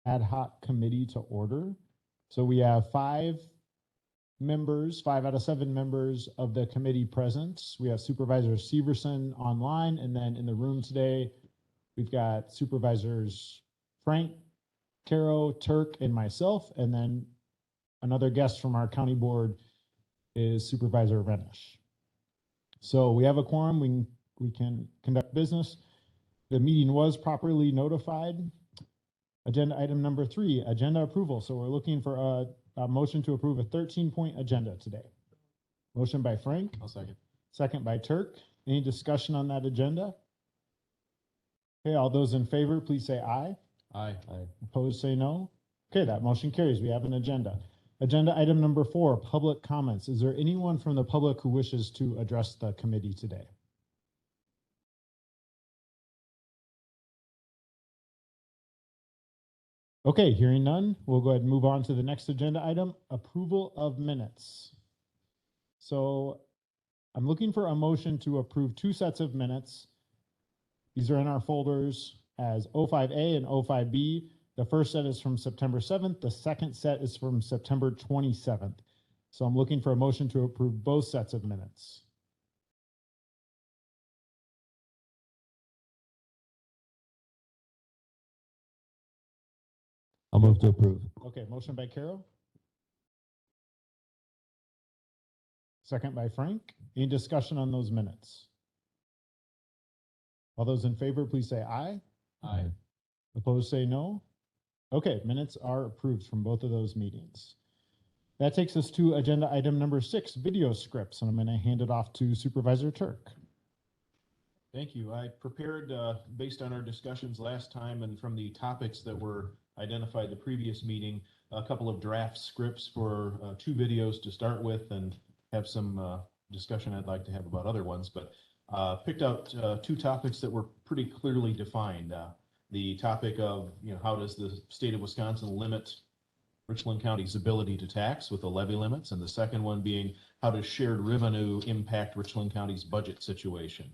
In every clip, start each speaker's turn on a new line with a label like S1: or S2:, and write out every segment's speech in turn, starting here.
S1: ad hoc committee to order. So we have 5 members, 5 out of 7 members of the committee present. We have Supervisor Severson online, and then in the room today, we've got Supervisors Frank, Caro, Turk, and myself, and then another guest from our county board is Supervisor Renish. So we have a quorum, we can conduct business. The meeting was properly notified. Agenda item number 3, agenda approval. So we're looking for a motion to approve a 13-point agenda today. Motion by Frank.
S2: I'll second.
S1: Second by Turk. Any discussion on that agenda? Okay, all those in favor, please say aye.
S2: Aye.
S1: Aye. Opposed, say no. Okay, that motion carries. We have an agenda. Agenda item number 4, public comments. Is there anyone from the public who wishes to address the committee today? Okay, hearing none, we'll go ahead and move on to the next agenda item, approval of minutes. So I'm looking for a motion to approve 2 sets of minutes. These are in our folders as 05A and 05B. The first set is from September 7th. The second set is from September 27th. So I'm looking for a motion to approve both sets of minutes.
S3: I'll move to approve.
S1: Okay, motion by Carol. Second by Frank. Any discussion on those minutes? All those in favor, please say aye.
S2: Aye.
S1: Opposed, say no. Okay, minutes are approved from both of those meetings. That takes us to agenda item number 6, video scripts, and I'm going to hand it off to Supervisor Turk.
S2: Thank you. I prepared, based on our discussions last time and from the topics that were identified the previous meeting, a couple of draft scripts for 2 videos to start with, and have some discussion I'd like to have about other ones, but picked out 2 topics that were pretty clearly defined. The topic of, how does the state of Wisconsin limit Richland County's ability to tax with the levy limits, and the second one being how does shared revenue impact Richland County's budget situation.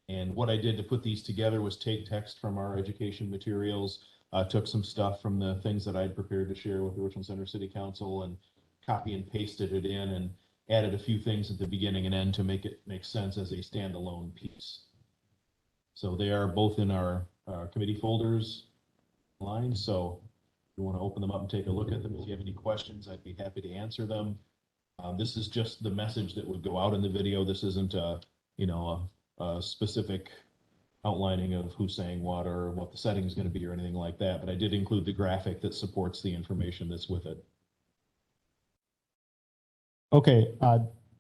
S2: And what I did to put these together was take text from our education materials, took some stuff from the things that I'd prepared to share with the Richland Center City Council, and copy and pasted it in and added a few things at the beginning and end to make it make sense as a standalone piece. So they are both in our committee folders line. So if you want to open them up and take a look at them, if you have any questions, I'd be happy to answer them. This is just the message that would go out in the video. This isn't a specific outlining of who's saying what or what the setting is going to be or anything like that, but I did include the graphic that supports the information that's with it.
S1: Okay,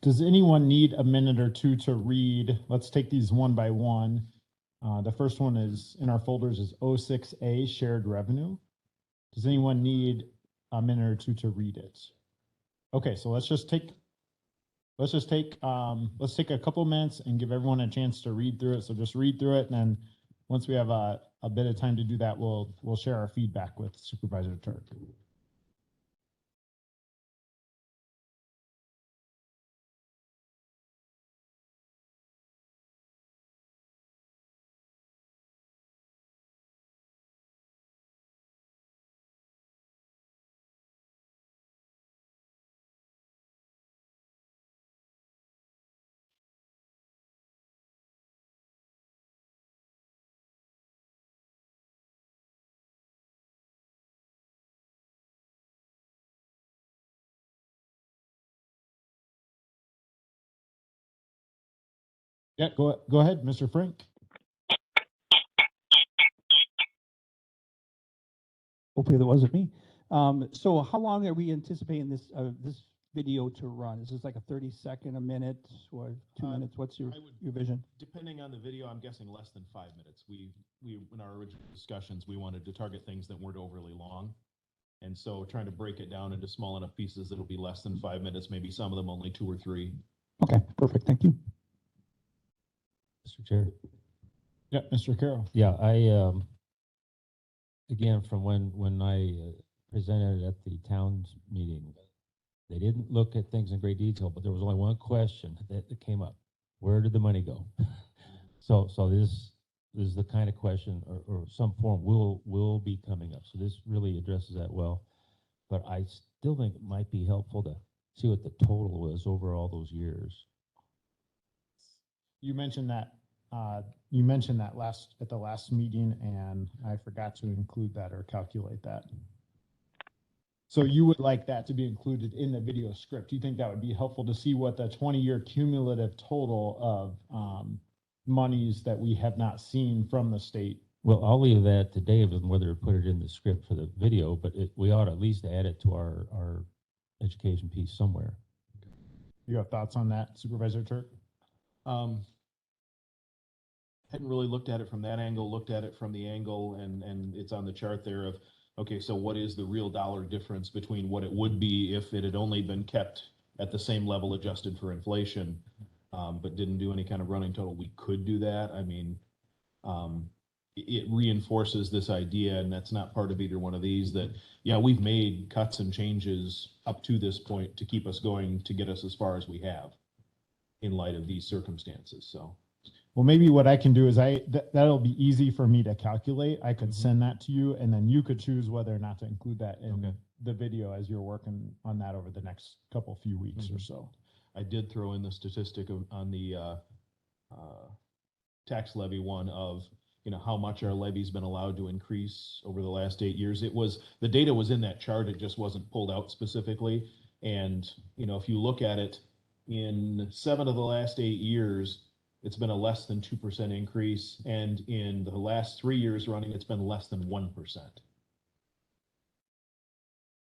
S1: does anyone need a minute or 2 to read? Let's take these one by one. The first one is in our folders is 06A, shared revenue. Does anyone need a minute or 2 to read it? Okay, so let's take a couple minutes and give everyone a chance to read through it. So just read through it, and then once we have a bit of time to do that, we'll share our feedback with Supervisor Turk. Yeah, go ahead, Mr. Frank.
S3: Hopefully that wasn't me. So how long are we anticipating this video to run? Is this like a 30-second, a minute, or 2 minutes? What's your vision?
S2: Depending on the video, I'm guessing less than 5 minutes. We in our original discussions, we wanted to target things that weren't overly long. And so trying to break it down into small enough pieces that'll be less than 5 minutes, maybe some of them only 2 or 3.
S3: Okay, perfect. Thank you.
S4: Mr. Chair.
S1: Yeah, Mr. Carroll.
S4: Yeah, I again, from when I presented at the town's meeting, they didn't look at things in great detail, but there was only one question that came up: where did the money go? So this is the kind of question or some form will be coming up. So this really addresses that well. But I still think it might be helpful to see what the total was over all those years.
S1: You mentioned that at the last meeting, and I forgot to include that or calculate that. So you would like that to be included in the video script. Do you think that would be helpful to see what the 20-year cumulative total of monies that we have not seen from the state?
S4: Well, I'll leave that to Dave on whether to put it in the script for the video, but we ought to at least add it to our education piece somewhere.
S1: You have thoughts on that, Supervisor Turk?
S2: Hadn't really looked at it from that angle, looked at it from the angle, and it's on the chart there of, okay, so what is the real dollar difference between what it would be if it had only been kept at the same level adjusted for inflation, but didn't do any kind of running total? We could do that. I mean, it reinforces this idea, and that's not part of either one of these, that, yeah, we've made cuts and changes up to this point to keep us going, to get us as far as we have in light of these circumstances, so.
S1: Well, maybe what I can do is that'll be easy for me to calculate. I could send that to you, and then you could choose whether or not to include that in the video as you're working on that over the next few weeks or so.
S2: I did throw in the statistic on the tax levy one of, how much our levy's been allowed to increase over the last 8 years. The data was in that chart, it just wasn't pulled out specifically. And, if you look at it, in 7 of the last 8 years, it's been a less than 2% increase, and in the last 3 years running, it's been less than 1%.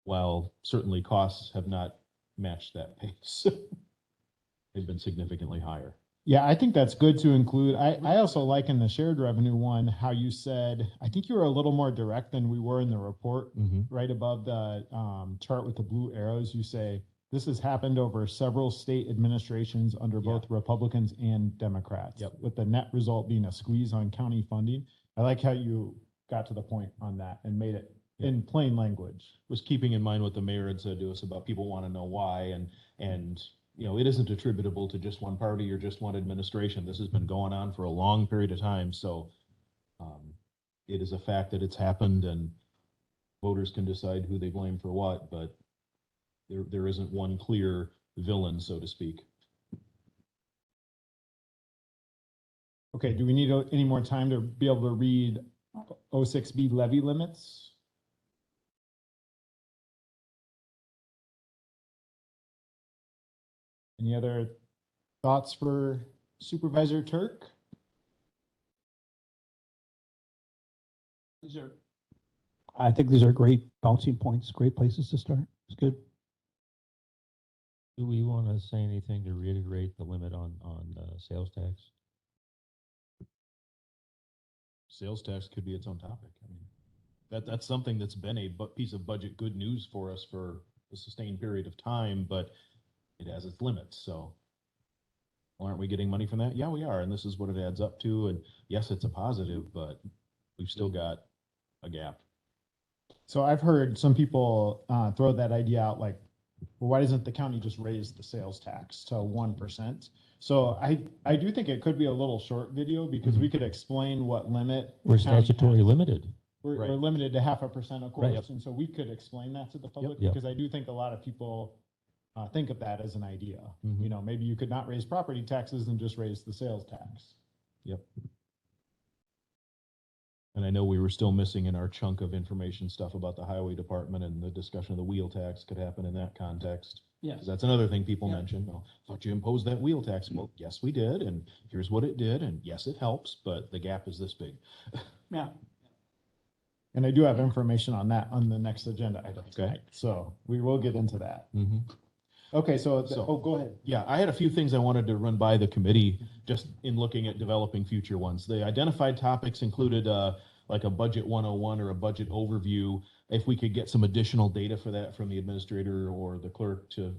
S2: While certainly costs have not matched that pace. They've been significantly higher.
S1: Yeah, I think that's good to include. I also like in the shared revenue one, how you said, I think you were a little more direct than we were in the report. Right above the chart with the blue arrows, you say, this has happened over several state administrations under both Republicans and Democrats, with the net result being a squeeze on county funding. I like how you got to the point on that and made it in plain language.
S2: Was keeping in mind what the mayor had said to us about people want to know why, and it isn't attributable to just one party or just one administration. This has been going on for a long period of time, so it is a fact that it's happened, and voters can decide who they blame for what, but there isn't one clear villain, so to speak.
S1: Okay, do we need any more time to be able to read 06B levy limits? Any other thoughts for Supervisor Turk?
S3: I think these are great bouncing points, great places to start. It's good.
S4: Do we want to say anything to reiterate the limit on sales tax?
S2: Sales tax could be its own topic. I mean, that's something that's been a piece of budget good news for us for a sustained period of time, but it has its limits. So, well, aren't we getting money from that? Yeah, we are, and this is what it adds up to. And yes, it's a positive, but we've still got a gap.
S1: So I've heard some people throw that idea out, like, well, why doesn't the county just raise the sales tax to 1%? So I do think it could be a little short video, because we could explain what limit.
S4: We're statutory limited.
S1: We're limited to 0.5%, of course. Right. And so we could explain that to the public, because I do think a lot of people think of that as an idea. Maybe you could not raise property taxes and just raise the sales tax.
S2: Yep. And I know we were still missing in our chunk of information stuff about the highway department, and the discussion of the wheel tax could happen in that context. Yes. That's another thing people mention. Oh, I thought you imposed that wheel tax. Well, yes, we did. And here's what it did. And yes, it helps, but the gap is this big.
S1: Yeah. And I do have information on that on the next agenda item tonight. So we will get into that. Okay, so go ahead.
S2: Yeah, I had a few things I wanted to run by the committee just in looking at developing future ones. The identified topics included like a budget 101 or a budget overview. If we could get some additional data for that from the administrator or the clerk to,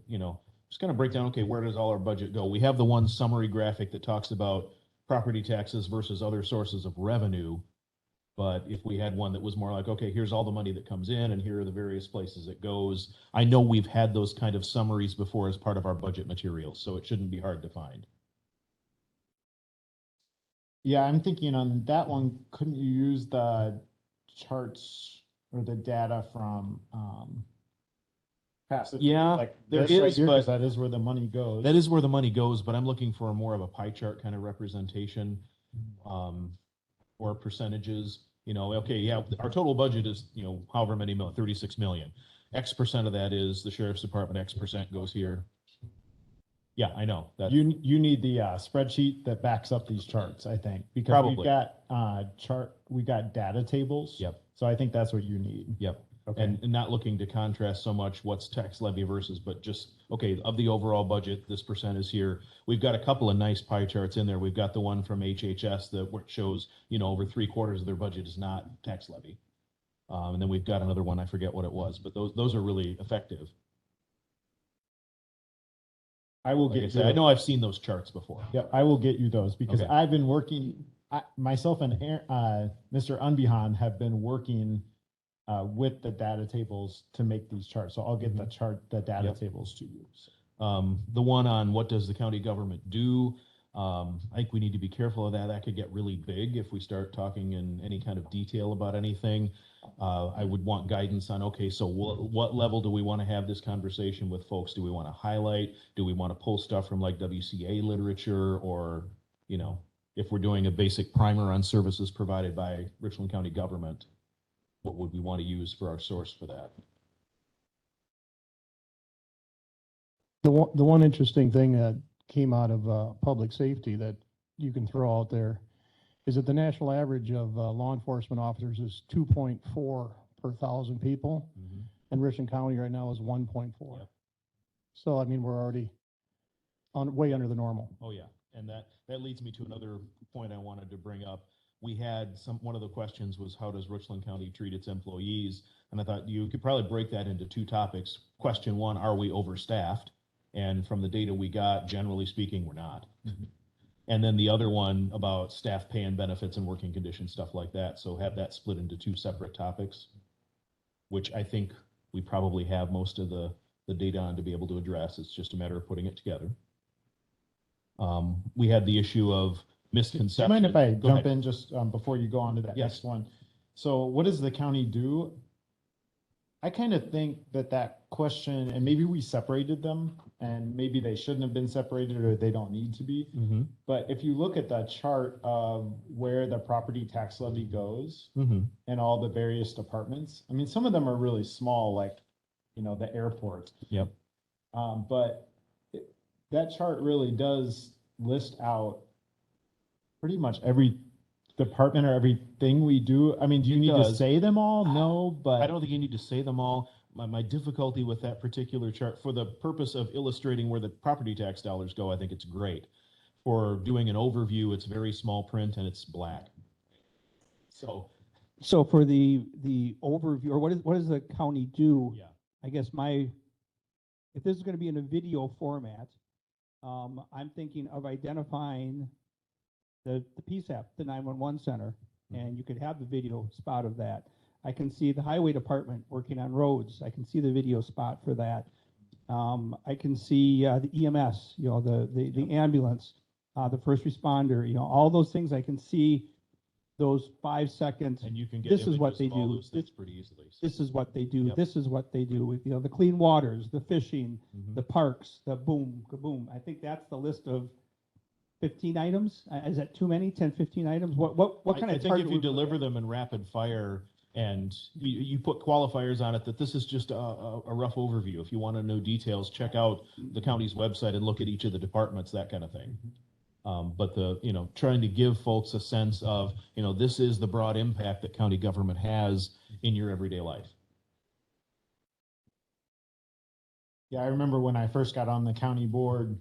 S2: just kind of break down, okay, where does all our budget go? We have the one summary graphic that talks about property taxes versus other sources of revenue. But if we had one that was more like, okay, here's all the money that comes in and here are the various places it goes. I know we've had those kind of summaries before as part of our budget materials, so it shouldn't be hard to find.
S1: Yeah, I'm thinking on that one, couldn't you use the charts or the data from, past?
S2: Yeah,
S1: Like
S2: there
S1: this right
S2: is,
S1: here, 'cause
S2: but
S1: that is where the money goes.
S2: that is where the money goes, but I'm looking for more of a pie chart kind of representation, or percentages, okay, yeah, our total budget is, however many 36 million. X percent of that is the sheriff's department, X percent goes here. Yeah, I know that.
S1: You need the spreadsheet that backs up these charts, I think, because we've
S2: Probably.
S1: got we got data tables.
S2: Yep.
S1: So I think that's what you need.
S2: Yep.
S1: Okay.
S2: And not looking to contrast so much what's tax levy versus, but just, okay, of the overall budget, this percent is here. We've got a couple of nice pie charts in there. We've got the one from HHS that where it shows, over 3/4 of their budget is not tax levy. And then we've got another one, I forget what it was, but those are really effective.
S1: I will
S2: Like I
S1: get
S2: said, I know I've seen those charts before.
S1: Yep, I will get you those because
S2: Okay.
S1: I've been working, myself and Mr. Unbehan have been working with the data tables to make these charts. So I'll get the data
S2: Yep.
S1: tables to you.
S2: The one on what does the county government do? I think we need to be careful of that. That could get really big if we start talking in any kind of detail about anything. I would want guidance on, okay, so what level do we want to have this conversation with folks? Do we want to highlight? Do we want to pull stuff from like WCA literature, or, if we're doing a basic primer on services provided by Richland County government, what would we want to use for our source for that?
S5: The one interesting thing that came out of public safety that you can throw out there is that the national average of law enforcement officers is 2.4 per 1,000 people, and Richland County right now is 1.4.
S2: Yep.
S5: So, I mean, we're already way under the normal.
S2: Oh, yeah. And that leads me to another point I wanted to bring up. We had one of the questions was, how does Richland County treat its employees? And I thought you could probably break that into two topics. Question one, are we overstaffed? And from the data we got, generally speaking, we're not. And then the other one about staff pay and benefits and working conditions, stuff like that. So have that split into two separate topics, which I think we probably have most of the data on to be able to address. It's just a matter of putting it together. We had the issue of misconception.
S1: Do you mind if I
S2: Go
S1: jump
S2: ahead.
S1: in just before you go on to that
S2: Yes.
S1: next one? So what does the county do? I kind of think that question, and maybe we separated them, and maybe they shouldn't have been separated, or they don't need to be.
S2: Mm-hmm.
S1: But if you look at the chart of where the property tax levy goes
S2: Mm-hmm.
S1: and all the various departments, I mean, some of them are really small, like, the airport.
S2: Yep.
S1: But that chart really does list out pretty much every department or everything we do. I mean, do you
S2: It
S1: need to
S2: does.
S1: say them all? No, but
S2: I don't think you need to say them all. My difficulty with that particular chart, for the purpose of illustrating where the property tax dollars go, I think it's great. For doing an overview, it's very small print and it's black. So,
S3: So for the overview, or what does the county do?
S2: yeah.
S3: I guess if this is going to be in a video format, I'm thinking of identifying the PSAP, the 911 center, and you could have the video spot of that. I can see the highway department working on roads. I can see the video spot for that. I can see the EMS, the ambulance, the first responder, all those things. I can see those 5 seconds.
S2: And you can get
S3: This is what
S2: images
S3: they
S2: of all
S3: do.
S2: those things pretty easily.
S3: This is what they do.
S2: Yep.
S3: This is what they do with, the clean waters, the fishing,
S2: Mhm.
S3: the parks, the boom, kaboom. I think that's the list of 15 items. Is that too many? 10, 15 items? What kind
S2: I
S3: of
S2: think
S3: target?
S2: if you deliver them in rapid fire and you put qualifiers on it, that this is just a rough overview. If you want to know details, check out the county's website and look at each of the departments, that kind of thing. But trying to give folks a sense of, this is the broad impact that county government has in your everyday life.
S1: yeah, I remember when I first got on the county board,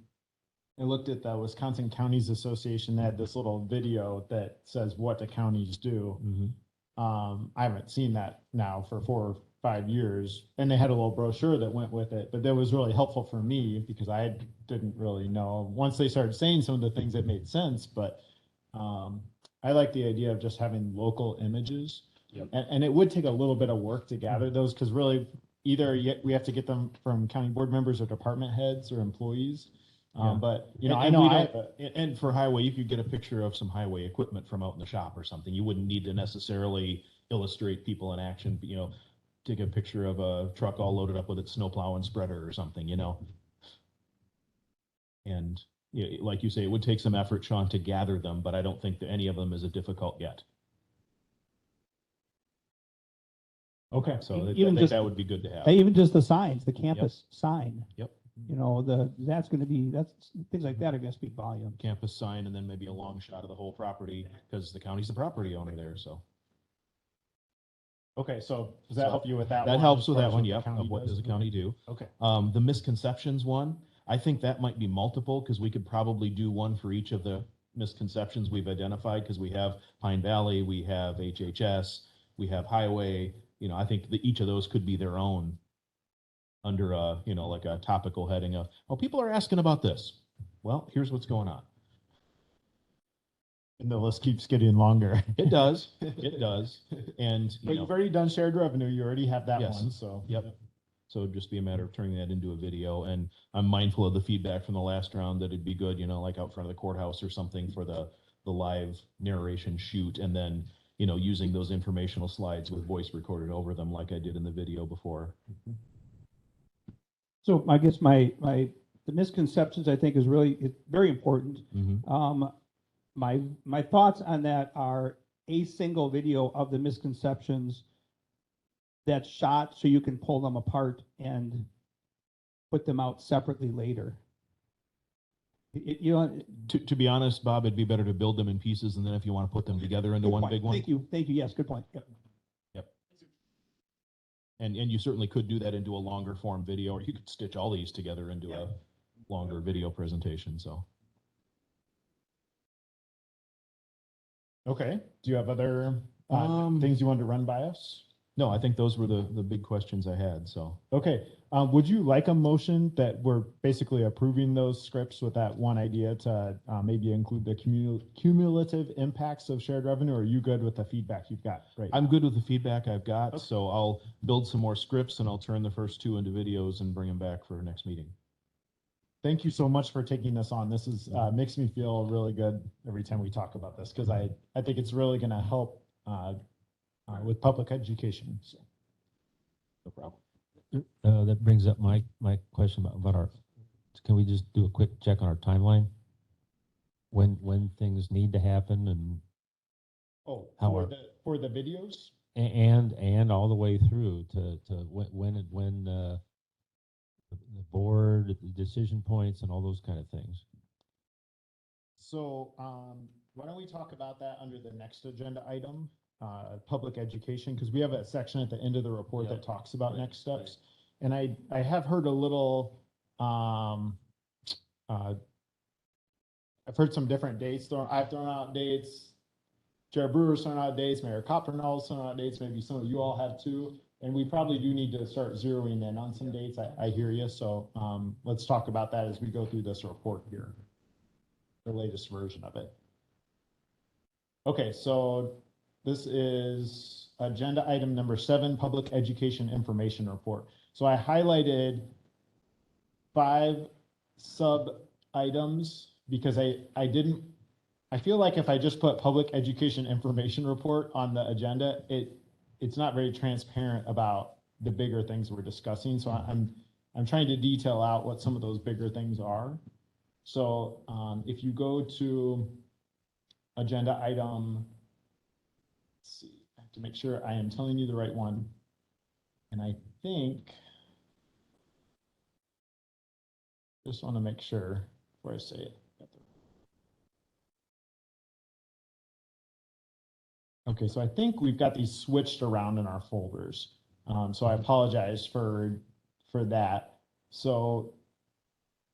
S1: I looked at the Wisconsin Counties Association. They had this little video that says what the counties do. I haven't seen that now for 4 or 5 years, and they had a little brochure that went with it, but that was really helpful for me because I didn't really know. Once they started saying some of the things, that made sense, but I like the idea of just having local images.
S2: Yep.
S1: And it would take a little bit of work to gather those, because really either we have to get them from county board members or department heads or employees,
S2: Yeah.
S1: But,
S2: And
S1: I
S2: we
S1: know
S2: don't- and for highway, you could get a picture of some highway equipment from out in the shop or something. You wouldn't need to necessarily illustrate people in action, take a picture of a truck all loaded up with its snowplow and spreader or something, And like you say, it would take some effort, Sean, to gather them, but I don't think that any of them is a difficult yet.
S1: Okay.
S2: So I
S3: Even
S2: think
S3: just-
S2: that would be good to have.
S3: Even just the signs, the campus sign.
S2: Yep.
S3: That's things like that are gonna speak volume.
S2: Campus sign and then maybe a long shot of the whole property because the county's the property owner there, so.
S1: Okay, so does that help you with that one?
S2: That helps
S1: as
S2: with
S1: far
S2: that
S1: as
S2: one,
S1: what the
S2: yep.
S1: county
S2: Of what does the
S1: does?
S2: county do?
S1: Okay.
S2: The misconceptions one, I think that might be multiple because we could probably do one for each of the misconceptions we've identified because we have Pine Valley, we have HHS, we have highway. I think that each of those could be their own under like a topical heading of, oh, people are asking about this. Well, here's what's going on.
S1: And the list keeps getting longer.
S2: It does. It does. And,
S1: But you've already done shared revenue. You already have that
S2: Yes.
S1: one, so.
S2: Yep. So it'd just be a matter of turning that into a video. And I'm mindful of the feedback from the last round that it'd be good, like out front of the courthouse or something for the live narration shoot. And then, using those informational slides with voice recorded over them like I did in the video before.
S3: So I guess the misconceptions I think it's very important. My thoughts on that are a single video of the misconceptions that's shot so you can pull them apart and put them out separately later.
S2: To be honest, Bob, it'd be better to build them in pieces and then if you want to put them together into
S3: Good
S2: one
S3: point.
S2: big one.
S3: Thank you. Yes, good point. Yep.
S2: And you certainly could do that into a longer form video, or you could stitch all these together into a longer video presentation, so.
S1: Okay. Do you have other
S2: Um,
S1: things you wanted to run by us?
S2: No, I think those were the big questions I had, so.
S1: Okay. Would you like a motion that we're basically approving those scripts with that one idea to maybe include the cumulative impacts of shared revenue? Or are you good with the feedback you've got? Right.
S2: I'm good with the feedback I've got,
S1: Okay.
S2: so I'll build some more scripts and I'll turn the first two into videos and bring them back for next meeting.
S1: Thank you so much for taking this on. This is makes me feel really good every time we talk about this because I think it's really going to help with public education. So.
S2: No problem.
S4: That brings up my question about can we just do a quick check on our timeline? When things need to happen and
S1: Oh,
S4: How
S1: for the videos?
S4: and all the way through to when the board, the decision points and all those kind of things.
S1: So why don't we talk about that under the next agenda item, public education, because we have a section at the end of the report
S2: Yeah.
S1: that talks about
S2: Right,
S1: next steps. And I have heard a little, I've heard some different dates. I've thrown out dates. Jared Brewer's thrown out dates. Mayor Coppernall's thrown out dates. Maybe some of you all have too. And we probably do need to start zeroing in on some dates. I hear you. So let's talk about that as we go through this report here, the latest version of it. Okay, so this is agenda item number 7, public education information report. So I highlighted 5 sub items because I feel like if I just put public education information report on the agenda, it's not very transparent about the bigger things we're discussing. So I'm trying to detail out what some of those bigger things are. So if you go to agenda item, let's see, I have to make sure I am telling you the right one. And I think, just want to make sure before I say it. Okay, so I think we've got these switched around in our folders. So I apologize for that. So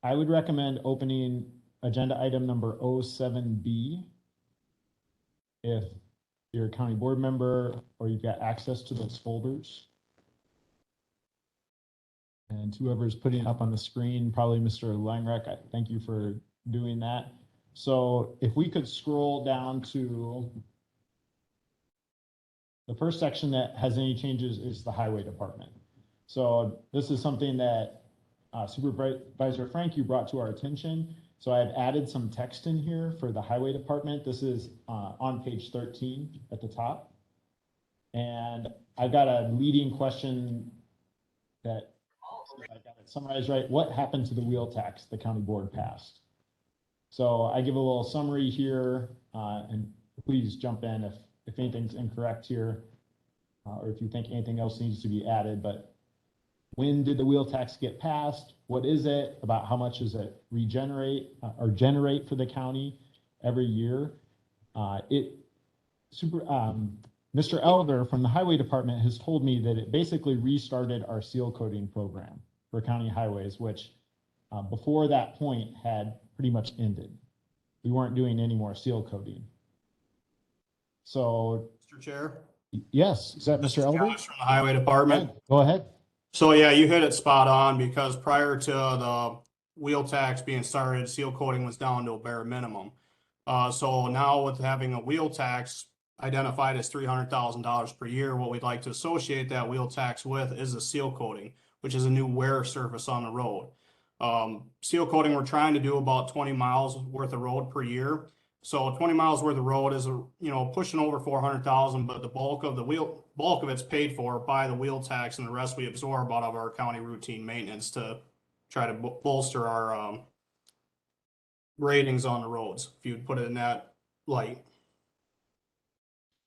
S1: I would recommend opening agenda item number 07B if you're a county board member or you've got access to those folders. And whoever's putting it up on the screen, probably Mr. Langreck, I thank you for doing that. So if we could scroll down to the first section that has any changes is the highway department. So this is something that Supervisor Frank, you brought to our attention. So I've added some text in here for the highway department. This is on page 13 at the top. And I've got a leading question that, if I got it summarized right, what happened to the wheel tax the county board passed? So I give a little summary here, and please jump in if anything's incorrect here, or if you think anything else needs to be added. But when did the wheel tax get passed? What is it? About how much does it regenerate or generate for the county every year? Mr. Elder from the highway department has told me that it basically restarted our seal coating program for county highways, which before that point had pretty much ended. We weren't doing any more seal coating. So,
S6: Mr. Chair,
S1: yes, is that
S6: this
S1: Mr.
S6: is
S1: Elder?
S6: Josh from the Highway Department.
S1: Go ahead.
S6: So yeah, you hit it spot on because prior to the wheel tax being started, seal coating was down to a bare minimum. So now with having a wheel tax identified as $300,000 per year, what we'd like to associate that wheel tax with is a seal coating, which is a new wear surface on the road. Seal coating, we're trying to do about 20 miles worth of road per year. So 20 miles worth of road is, pushing over 400,000, but the bulk of it's paid for by the wheel tax, and the rest we absorb out of our county routine maintenance to try to bolster our ratings on the roads, if you'd put it in that light.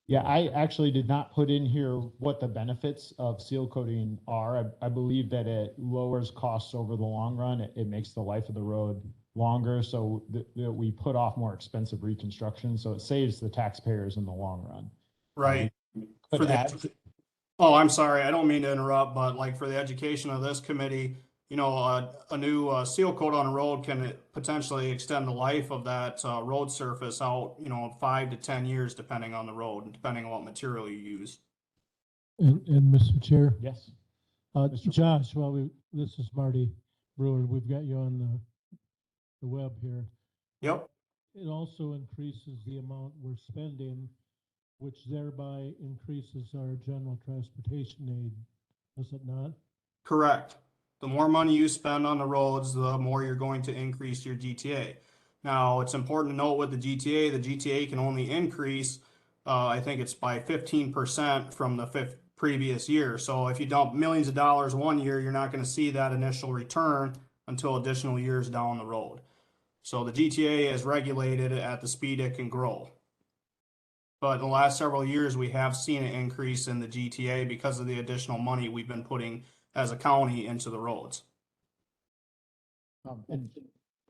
S1: Yeah, I actually did not put in here what the benefits of seal coating are. I believe that it lowers costs over the long run. It makes the life of the road longer, so that we put off more expensive reconstruction. So it saves the taxpayers in the long run.
S6: Right. I'm sorry, I don't mean to interrupt, but like for the education of this committee, a new seal coat on a road can potentially extend the life of that road surface out, 5 to 10 years, depending on the road and depending on what material you use.
S7: And Mr. Chair,
S1: Yes.
S7: Josh, this is Marty Brewer. We've got you on the web here.
S6: Yep.
S7: It also increases the amount we're spending, which thereby increases our general transportation aid, does it not?
S6: Correct. The more money you spend on the roads, the more you're going to increase your GTA. Now, it's important to note with the GTA can only increase, I think it's by 15% from the previous year. So if you dump millions of dollars one year, you're not going to see that initial return until additional years down the road. So the GTA is regulated at the speed it can grow. But in the last several years, we have seen an increase in the GTA because of the additional money we've been putting as a county into the roads.
S1: And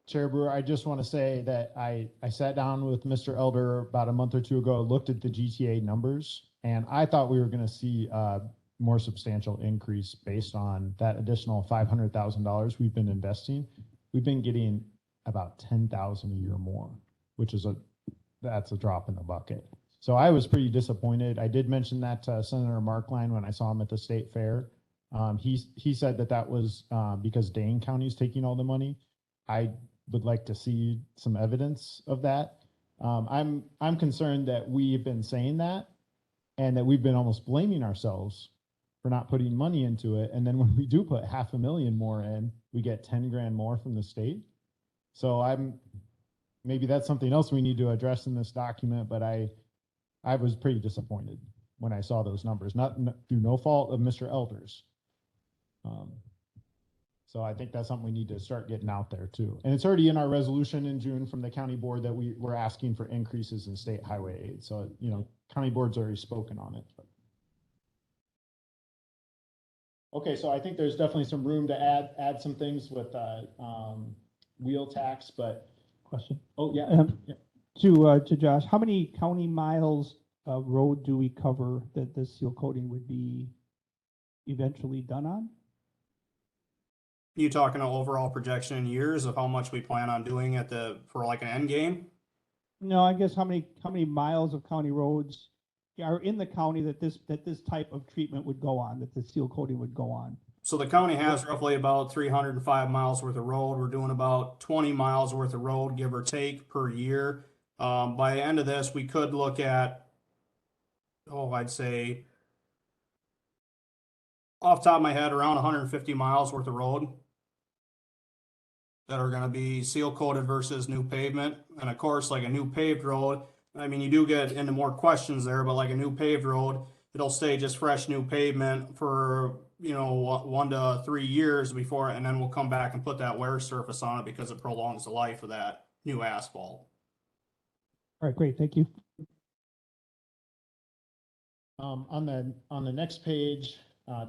S1: Chair Brewer, I just want to say that I sat down with Mr. Elder about a month or two ago, looked at the GTA numbers, and I thought we were going to see a more substantial increase based on that additional $500,000 we've been investing. We've been getting about 10,000 a year more, which is that's a drop in the bucket. So I was pretty disappointed. I did mention that to Senator Markline when I saw him at the state fair. He said that was because Dane County is taking all the money. I would like to see some evidence of that. I'm concerned that we've been saying that, and that we've been almost blaming ourselves for not putting money into it. And then when we do put $500,000 more in, we get 10 grand more from the state. So maybe that's something else we need to address in this document, but I was pretty disappointed when I saw those numbers, not through no fault of Mr. Elder's. So I think that's something we need to start getting out there too. And it's already in our resolution in June from the county board that we're asking for increases in state highway aid. So, county board's already spoken on it. Okay, so I think there's definitely some room to add some things with wheel tax, but
S3: Question.
S1: Oh, yeah.
S3: To Josh, how many county miles of road do we cover that this seal coating would be eventually done on?
S6: You talking an overall projection in years of how much we plan on doing for like an end game?
S3: No, I guess how many miles of county roads are in the county that this type of treatment would go on, that the seal coating would go on?
S6: So the county has roughly about 305 miles worth of road. We're doing about 20 miles worth of road, give or take, per year. By the end of this, we could look at, I'd say, off the top of my head, around 150 miles worth of road. that are gonna be seal coated versus new pavement. And of course, like a new paved road, I mean, you do get into more questions there, but like a new paved road, it'll stay just fresh new pavement for, 1 to 3 years before, and then we'll come back and put that wear surface on it because it prolongs the life of that new asphalt.
S3: All right, great, thank you.
S1: On the next page,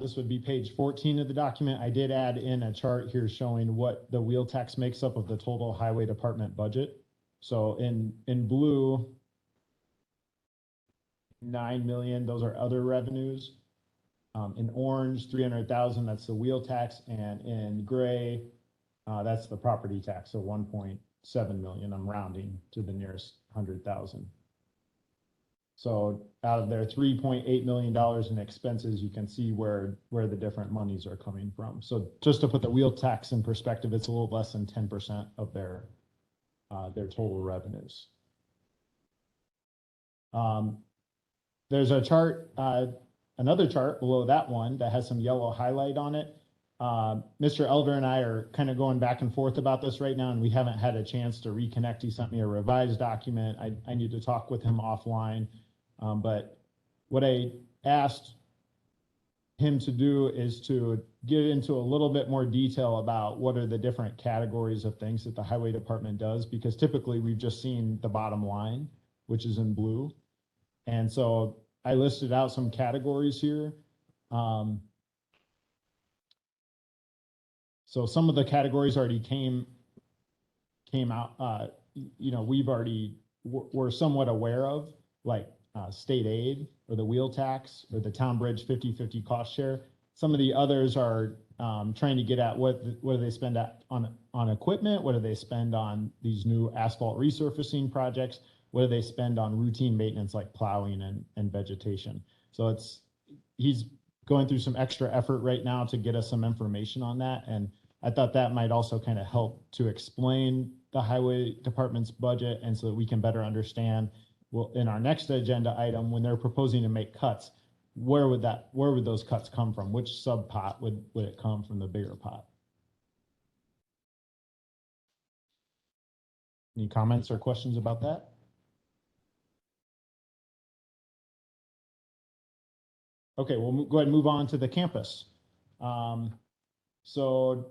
S1: this would be page 14 of the document. I did add in a chart here showing what the wheel tax makes up of the total highway department budget. So in blue, 9 million, those are other revenues. In orange, 300,000, that's the wheel tax, and in gray, that's the property tax, so 1.7 million. I'm rounding to the nearest 100,000. So out of their $3.8 million in expenses, you can see where the different monies are coming from. So just to put the wheel tax in perspective, it's a little less than 10% of their total revenues. There's a chart, another chart below that one that has some yellow highlight on it. Mr. Elder and I are kind of going back and forth about this right now, and we haven't had a chance to reconnect. He sent me a revised document. I need to talk with him offline. But what I asked him to do is to get into a little bit more detail about what are the different categories of things that the highway department does, because typically we've just seen the bottom line, which is in blue. And so I listed out some categories here. So some of the categories already came out, we're somewhat aware of, like state aid or the wheel tax or the town bridge 50/50 cost share. Some of the others are trying to get at what do they spend on equipment? What do they spend on these new asphalt resurfacing projects? What do they spend on routine maintenance like plowing and vegetation? So he's going through some extra effort right now to get us some information on that. And I thought that might also kind of help to explain the highway department's budget, and so that we can better understand, well, in our next agenda item, when they're proposing to make cuts, where would those cuts come from? Which sub pot would it come from, the bigger pot? Any comments or questions about that? Okay, we'll go ahead and move on to the campus. So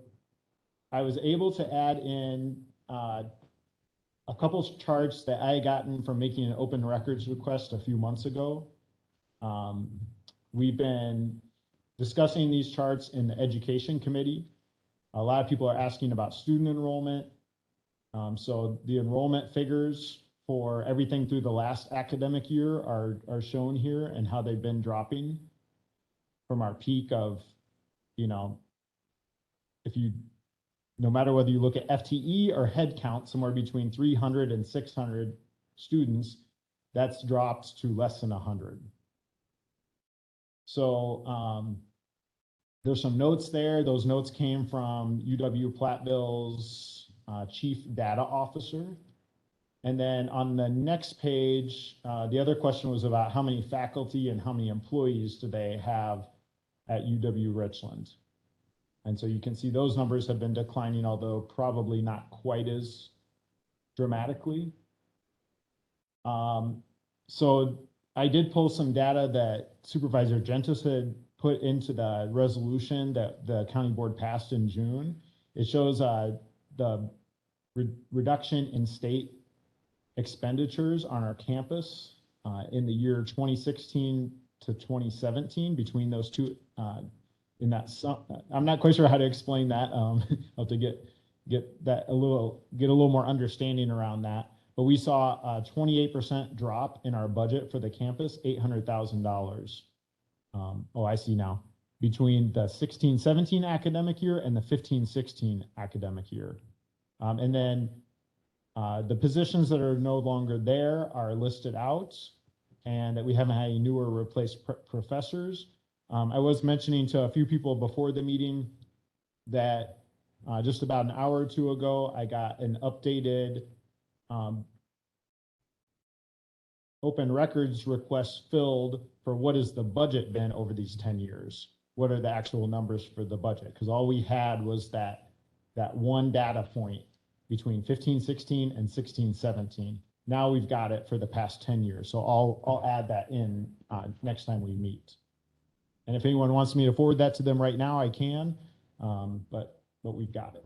S1: I was able to add in a couple of charts that I had gotten from making an open records request a few months ago. We've been discussing these charts in the education committee. A lot of people are asking about student enrollment. So the enrollment figures for everything through the last academic year are shown here, and how they've been dropping from our peak of, no matter whether you look at FTE or head count, somewhere between 300 and 600 students, that's dropped to less than 100. So there's some notes there. Those notes came from UW Platteville's chief data officer. And then on the next page, the other question was about how many faculty and how many employees do they have at UW Richland. And so you can see those numbers have been declining, although probably not quite as dramatically. So I did pull some data that Supervisor Gentis had put into the resolution that the county board passed in June. It shows the reduction in state expenditures on our campus in the year 2016 to 2017 between those two. In that, I'm not quite sure how to explain that. I'll have to get a little more understanding around that. But we saw a 28% drop in our budget for the campus, $800,000. Oh, I see now. Between the 16-17 academic year and the 15-16 academic year. And then the positions that are no longer there are listed out, and that we haven't had any new or replaced professors. I was mentioning to a few people before the meeting that just about an hour or two ago, I got an updated open records request filled for what has the budget been over these 10 years. What are the actual numbers for the budget? Because all we had was that that one data point between 15-16 and 16-17. Now we've got it for the past 10 years. So I'll add that in next time we meet. And if anyone wants me to forward that to them right now, I can, but we've got it.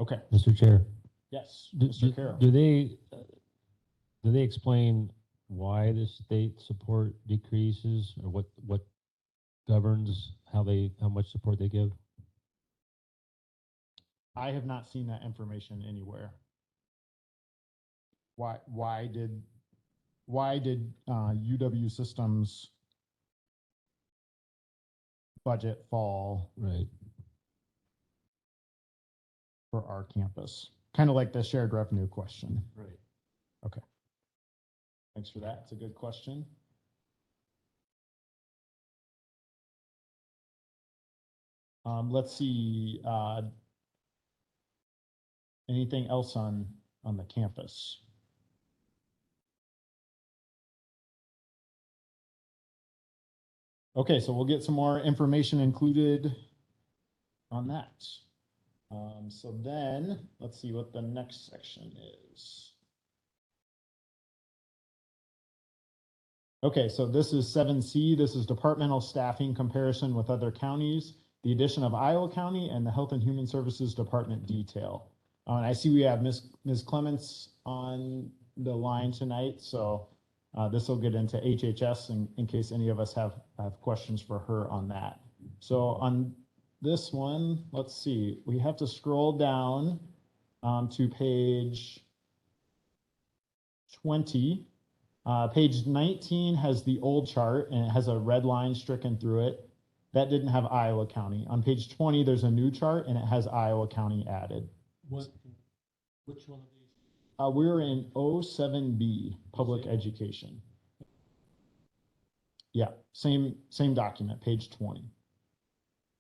S1: Okay.
S4: Mr. Chair,
S1: Yes,
S4: do,
S1: Mr. Carroll.
S4: do they explain why the state support decreases, or what governs how much support they give?
S1: I have not seen that information anywhere. Why did UW Systems budget fall
S4: Right.
S1: for our campus? Kind of like the shared revenue question.
S2: Right.
S1: Okay. Thanks for that. It's a good question. Let's see. Anything else on the campus? Okay, so we'll get some more information included on that. So then let's see what the next section is. Okay, so this is 7C. This is departmental staffing comparison with other counties, the addition of Iowa County, and the Health and Human Services Department detail. And I see we have Ms. Clements on the line tonight, so this will get into HHS in case any of us have questions for her on that. So on this one, let's see, we have to scroll down to page 20. Page 19 has the old chart and it has a red line stricken through it. That didn't have Iowa County. On page 20, there's a new chart and it has Iowa County added.
S7: Which one of these?
S1: We're in 07B, public education. Yeah, same document, page 20.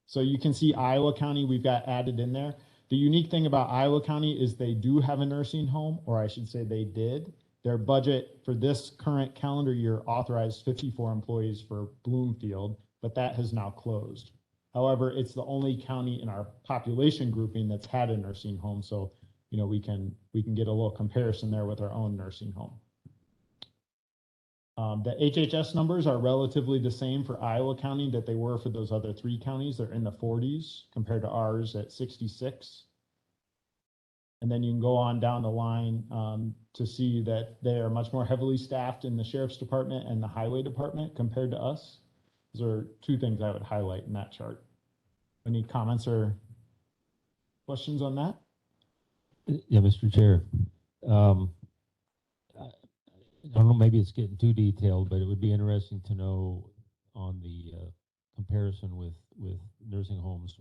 S1: So you can see Iowa County, we've got added in there. The unique thing about Iowa County is they do have a nursing home, or I should say they did. Their budget for this current calendar year authorized 54 employees for Bloomfield, but that has now closed. However, it's the only county in our population grouping that's had a nursing home. So, you know, we can get a little comparison there with our own nursing home. The HHS numbers are relatively the same for Iowa County that they were for those other three counties. They're in the 40s compared to ours at 66. And then you can go on down the line to see that they are much more heavily staffed in the Sheriff's Department and the Highway Department compared to us. Those are two things I would highlight in that chart. Any comments or questions on that?
S4: Yeah, Mr. Chair. I don't know, maybe it's getting too detailed, but it would be interesting to know on the comparison with nursing homes,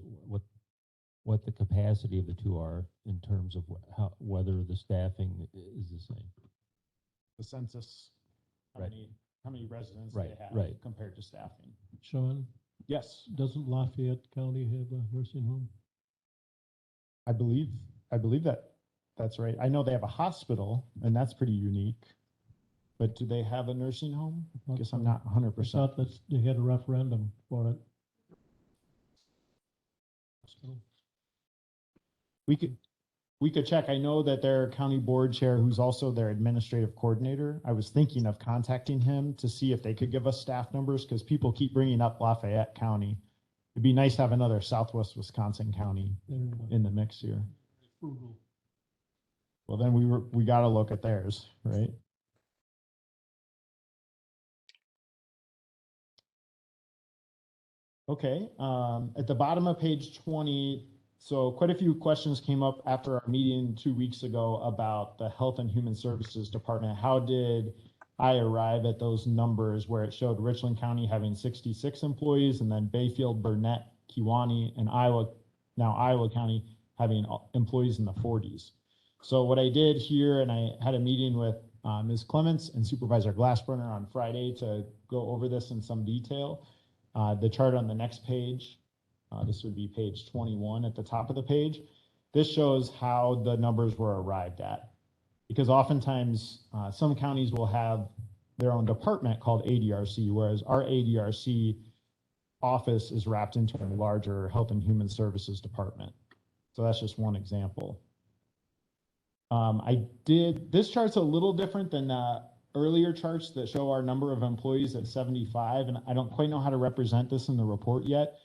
S4: what the capacity of the two are in terms of whether the staffing is the same.
S1: The census,
S4: Right.
S1: How many residents
S4: Right,
S1: they have
S4: right.
S1: compared to staffing.
S7: Sean,
S1: Yes,
S7: doesn't Lafayette County have a nursing home?
S1: I believe that's right. I know they have a hospital and that's pretty unique. But do they have a nursing home? I guess I'm not 100%.
S7: I thought that they had a referendum for it.
S1: We could check. I know that their county board chair, who's also their administrative coordinator, I was thinking of contacting him to see if they could give us staff numbers because people keep bringing up Lafayette County. It'd be nice to have another Southwest Wisconsin county in the mix here. Well, then we got to look at theirs, right? Okay, at the bottom of page 20, so quite a few questions came up after our meeting 2 weeks ago about the Health and Human Services Department. How did I arrive at those numbers where it showed Richland County having 66 employees and then Bayfield, Burnett, Kewanee, and Iowa County having employees in the 40s. So what I did here, and I had a meeting with Ms. Clements and Supervisor Glassburner on Friday to go over this in some detail. The chart on the next page, this would be page 21 at the top of the page. This shows how the numbers were arrived at. Because oftentimes some counties will have their own department called ADRC, whereas our ADRC office is wrapped into a larger Health and Human Services department. So that's just one example. This chart's a little different than earlier charts that show our number of employees at 75, and I don't quite know how to represent this in the report yet,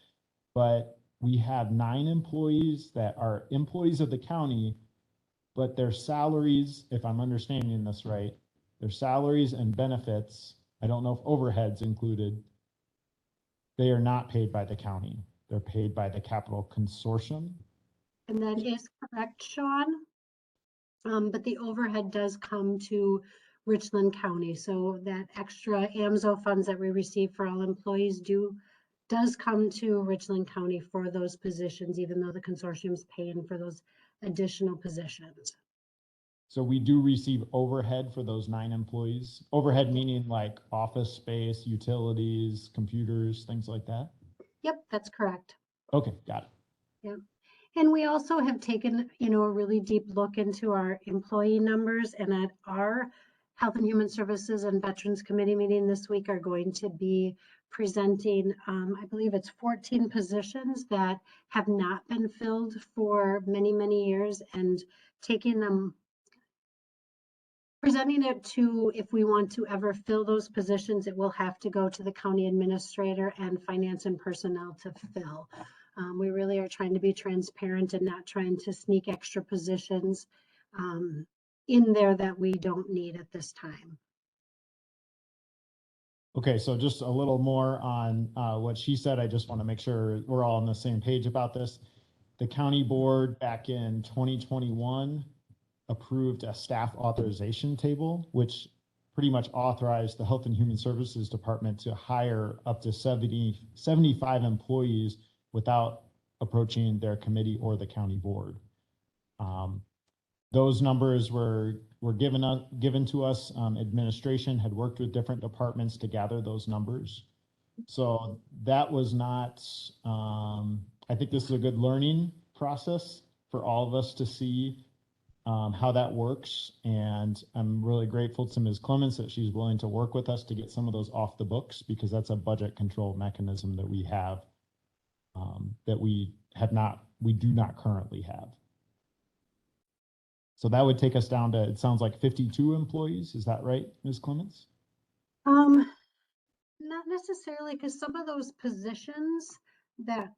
S1: but we have 9 employees that are employees of the county, but their salaries, if I'm understanding this right, their salaries and benefits, I don't know if overhead's included, they are not paid by the county. They're paid by the Capital Consortium.
S8: And that is correct, Sean. But the overhead does come to Richland County. So that extra AMSO funds that we receive for all employees does come to Richland County for those positions, even though the consortium's paying for those additional positions.
S1: So we do receive overhead for those 9 employees. Overhead meaning like office space, utilities, computers, things like that?
S8: Yep, that's correct.
S1: Okay, got it.
S8: Yep. And we also have taken, a really deep look into our employee numbers, and at our Health and Human Services and Veterans Committee meeting this week are going to be presenting, I believe it's 14 positions that have not been filled for many, many years, and taking them, presenting it to, if we want to ever fill those positions, it will have to go to the county administrator and finance and personnel to fill. We really are trying to be transparent and not trying to sneak extra positions in there that we don't need at this time.
S1: Okay, so just a little more on what she said. I just want to make sure we're all on the same page about this. The county board back in 2021 approved a staff authorization table, which pretty much authorized the Health and Human Services Department to hire up to 75 employees without approaching their committee or the county board. Those numbers were given to us. Administration had worked with different departments to gather those numbers. So that was not, I think this is a good learning process for all of us to see how that works. And I'm really grateful to Ms. Clements that she's willing to work with us to get some of those off the books, because that's a budget control mechanism that we have that we do not currently have. So that would take us down to, it sounds like 52 employees. Is that right, Ms. Clements?
S8: Not necessarily, because some of those positions that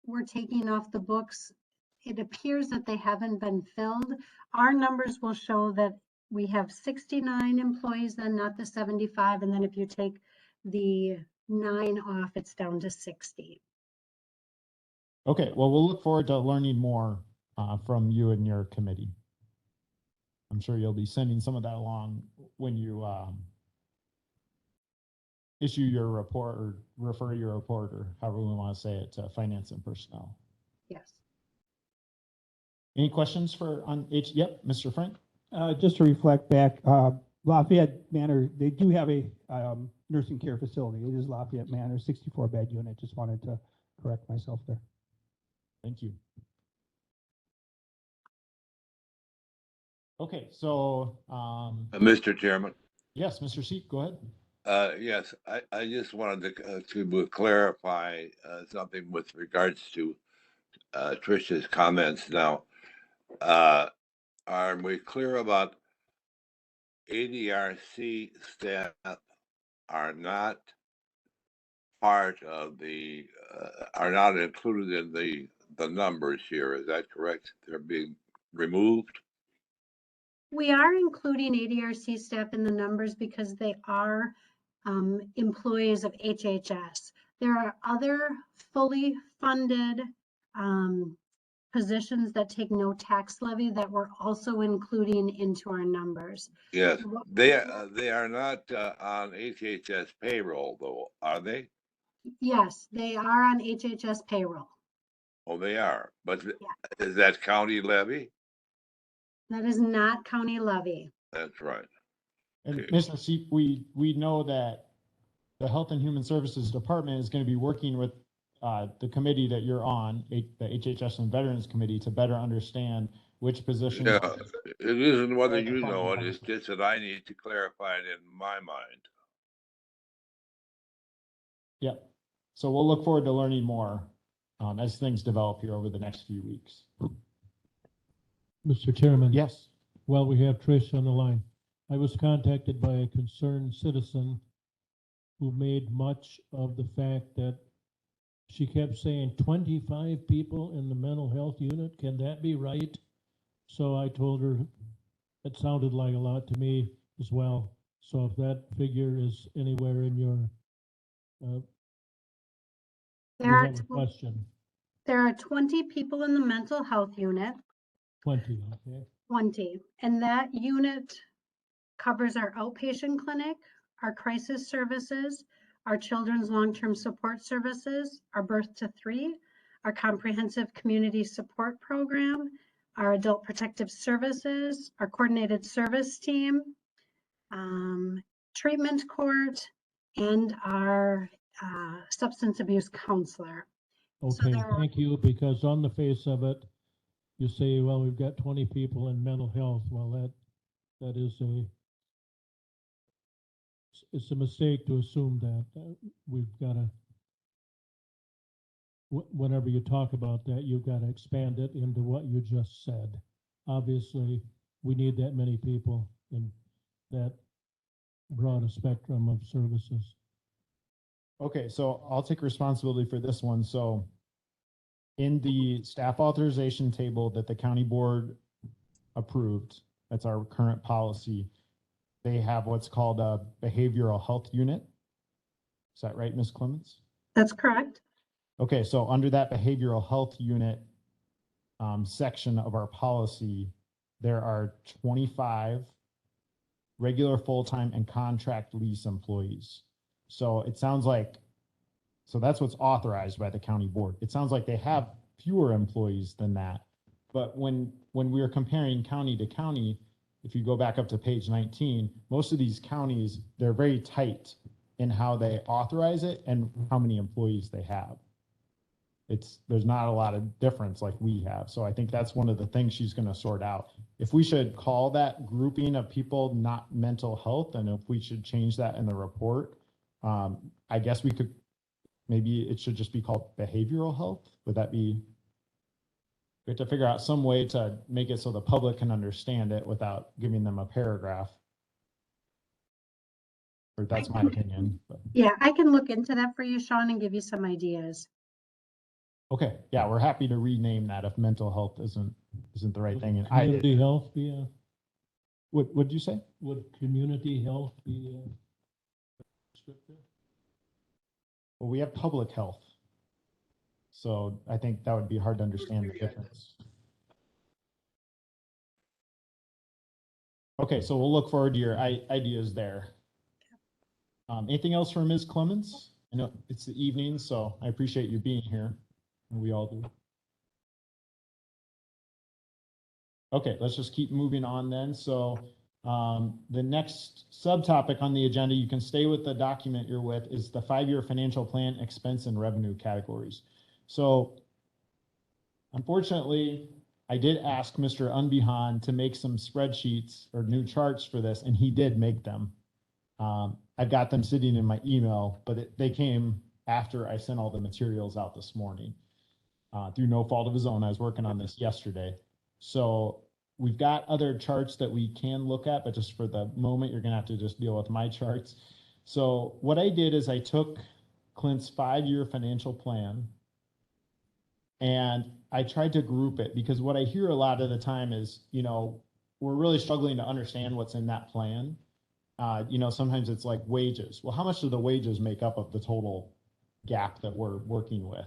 S8: we're taking off the books, it appears that they haven't been filled. Our numbers will show that we have 69 employees, then not the 75. And then if you take the 9 off, it's down to 60.
S1: Okay, well, we'll look forward to learning more from you and your committee. I'm sure you'll be sending some of that along when you issue your report or refer your report, or however we want to say it, to finance and personnel.
S8: Yes.
S1: Any questions Yep, Mr. Frank?
S3: Just to reflect back, Lafayette Manor, they do have a nursing care facility. It is Lafayette Manor, 64-bed unit. Just wanted to correct myself there.
S1: Thank you. Okay, so
S9: Mr. Chairman.
S1: Yes, Mr. Seat, go ahead.
S9: Yes, I just wanted to clarify something with regards to Trish's comments. Now, are we clear about ADRC staff are not part of the are not included in the numbers here? Is that correct? They're being removed?
S8: We are including ADRC staff in the numbers because they are employees of HHS. There are other fully funded positions that take no tax levy that we're also including into our numbers.
S9: Yes, they are not on HHS payroll, though, are they?
S8: Yes, they are on HHS payroll.
S9: Oh, they are, but
S8: Yeah.
S9: is that county levy?
S8: That is not county levy.
S9: That's right.
S1: And
S9: Okay.
S1: Mr. Seat, we know that the Health and Human Services Department is going to be working with the committee that you're on, the HHS and Veterans Committee, to better understand which positions.
S9: Yeah, it isn't whether you know it, it's just that I need to clarify it in my mind.
S1: Yep. So we'll look forward to learning more as things develop here over the next few weeks.
S7: Mr. Chairman.
S1: Yes.
S7: While we have Trish on the line, I was contacted by a concerned citizen who made much of the fact that she kept saying 25 people in the mental health unit. Can that be right? So I told her it sounded like a lot to me as well. So if that figure is anywhere in your, you
S8: There are,
S7: have a question,
S8: there are 20 people in the mental health unit,
S7: 20, okay?
S8: 20, and that unit covers our outpatient clinic, our crisis services, our children's long-term support services, our birth to 3, our comprehensive community support program, our adult protective services, our coordinated service team, treatment court, and our substance abuse counselor.
S7: Okay,
S8: there are-
S7: thank you, because on the face of it, you say, well, we've got 20 people in mental health. Well, that is it's a mistake to assume that. We've got to, whenever you talk about that, you've got to expand it into what you just said. Obviously, we need that many people in that broad a spectrum of services.
S1: Okay, so I'll take responsibility for this one. So in the staff authorization table that the county board approved, that's our current policy, they have what's called a behavioral health unit. Is that right, Ms. Clements?
S8: That's correct.
S1: Okay, so under that behavioral health unit section of our policy, there are 25 regular full-time and contract lease employees. So it sounds like, so that's what's authorized by the county board. It sounds like they have fewer employees than that. But when we are comparing county to county, if you go back up to page 19, most of these counties, they're very tight in how they authorize it and how many employees they have. There's not a lot of difference like we have. So I think that's one of the things she's going to sort out. If we should call that grouping of people not mental health, and if we should change that in the report, I guess we could, maybe it should just be called behavioral health. Would that be, we have to figure out some way to make it so the public can understand it without giving them a paragraph. Or that's my opinion. But.
S8: Yeah, I can look into that for you, Sean, and give you some ideas.
S1: Okay, yeah, we're happy to rename that if mental health isn't the right thing. And
S7: community health be a,
S1: what would you say?
S7: would community health be descriptive?
S1: Well, we have public health. So I think that would be hard to understand the difference. Okay, so we'll look forward to your ideas there. Anything else for Ms. Clements? I know it's the evening, so I appreciate you being here. We all do. Okay, let's just keep moving on then. So the next subtopic on the agenda, you can stay with the document you're with, is the 5-year financial plan expense and revenue categories. So unfortunately, I did ask Mr. Unbehan to make some spreadsheets or new charts for this, and he did make them. I've got them sitting in my email, but they came after I sent all the materials out this morning. Through no fault of his own, I was working on this yesterday. So we've got other charts that we can look at, but just for the moment, you're gonna have to just deal with my charts. So what I did is I took Clint's 5-year financial plan and I tried to group it, because what I hear a lot of the time is, we're really struggling to understand what's in that plan. Sometimes it's like wages. Well, how much do the wages make up of the total gap that we're working with?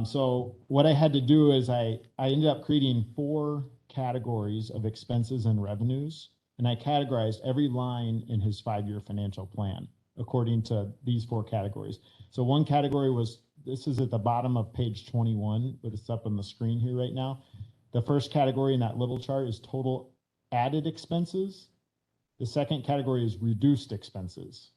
S1: So what I had to do is I ended up creating 4 categories of expenses and revenues, and I categorized every line in his 5-year financial plan according to these 4 categories. So one category was, this is at the bottom of page 21, but it's up on the screen here right now. The first category in that little chart is total added expenses. The second category is reduced expenses.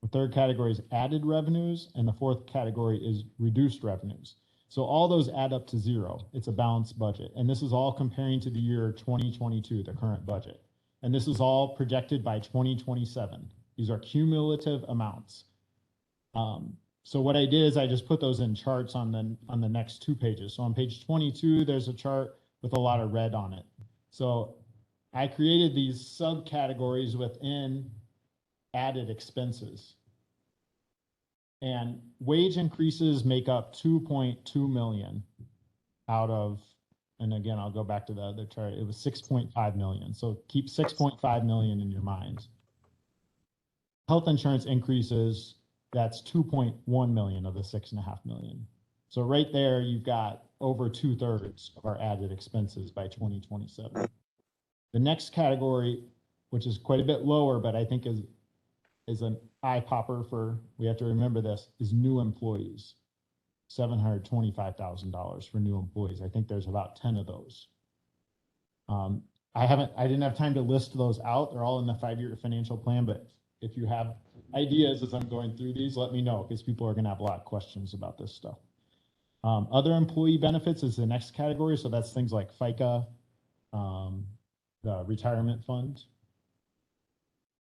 S1: The third category is added revenues, and the fourth category is reduced revenues. So all those add up to 0. It's a balanced budget. And this is all comparing to the year 2022, the current budget. And this is all projected by 2027. These are cumulative amounts. So what I did is I just put those in charts on the next 2 pages. So on page 22, there's a chart with a lot of red on it. So I created these subcategories within added expenses. And wage increases make up 2.2 million out of, and again, I'll go back to the other chart. It was 6.5 million. So keep 6.5 million in your minds. Health insurance increases, that's 2.1 million of the 6.5 million. So right there, you've got over 2/3 of our added expenses by 2027. The next category, which is quite a bit lower, but I think is an eye popper for, we have to remember this, is new employees. $725,000 for new employees. I think there's about 10 of those. I didn't have time to list those out. They're all in the 5-year financial plan, but if you have ideas as I'm going through these, let me know, because people are going to have a lot of questions about this stuff. Other employee benefits is the next category. So that's things like FICA, the retirement fund.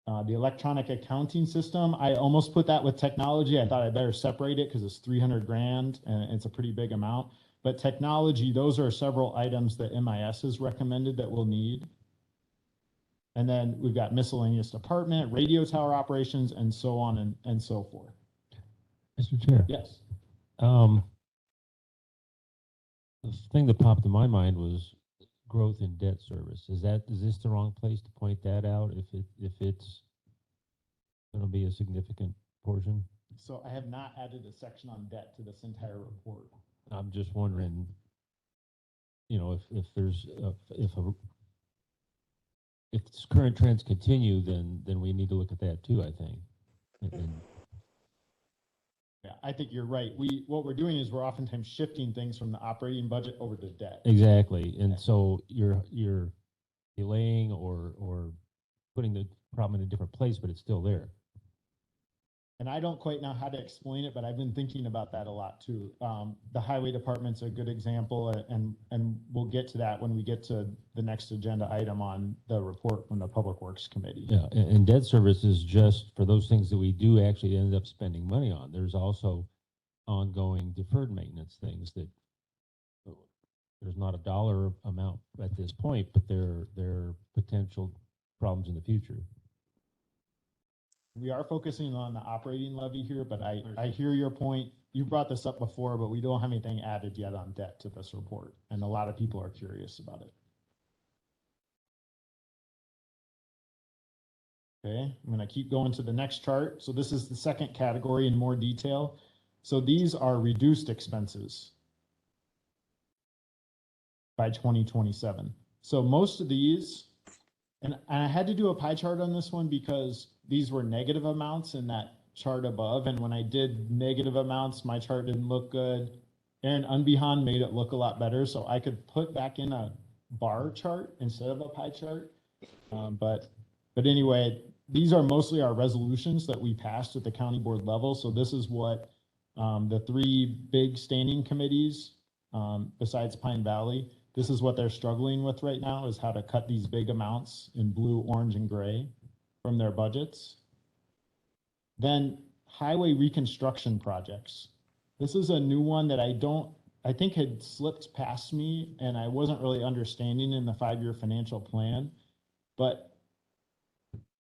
S1: The electronic accounting system, I almost put that with technology. I thought I better separate it because it's 300 grand and it's a pretty big amount. But technology, those are several items that MIS has recommended that we'll need. And then we've got miscellaneous department, radio tower operations, and so on and so forth.
S4: Mr. Chair.
S1: Yes.
S4: The thing that popped in my mind was growth in debt service. Is this the wrong place to point that out if it's going to be a significant portion?
S1: So I have not added a section on debt to this entire report.
S4: I'm just wondering, if there's if current trends continue, then we need to look at that too, I think.
S1: Yeah, I think you're right. What we're doing is we're oftentimes shifting things from the operating budget over to debt.
S4: Exactly. And so you're delaying or putting the problem in a different place, but it's still there.
S1: And I don't quite know how to explain it, but I've been thinking about that a lot too. The highway department's a good example, and we'll get to that when we get to the next agenda item on the report from the Public Works Committee.
S4: Yeah, and debt service is just for those things that we do actually end up spending money on. There's also ongoing deferred maintenance things that there's not a dollar amount at this point, but there are potential problems in the future.
S1: We are focusing on the operating levy here, but I hear your point. You brought this up before, but we don't have anything added yet on debt to this report, and a lot of people are curious about it. Okay, I'm going to keep going to the next chart. So this is the second category in more detail. So these are reduced expenses by 2027. So most of these, and I had to do a pie chart on this one because these were negative amounts in that chart above. And when I did negative amounts, my chart didn't look good. Aaron Unbehan made it look a lot better. So I could put back in a bar chart instead of a pie chart. But anyway, these are mostly our resolutions that we passed at the county board level. So this is what the 3 big standing committees, besides Pine Valley, this is what they're struggling with right now, is how to cut these big amounts in blue, orange, and gray from their budgets. Then highway reconstruction projects. This is a new one that I think had slipped past me and I wasn't really understanding in the 5-year financial plan. But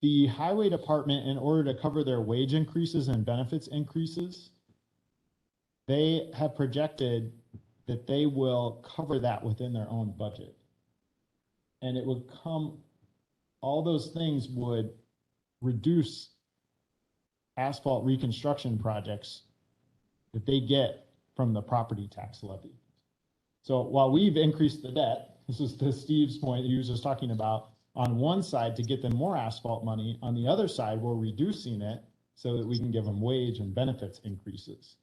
S1: the highway department, in order to cover their wage increases and benefits increases, they have projected that they will cover that within their own budget. And it would all those things would reduce asphalt reconstruction projects that they get from the property tax levy. So while we've increased the debt, this is to Steve's point he was just talking about, on one side to get them more asphalt money, on the other side we're reducing it so that we can give them wage and benefits increases.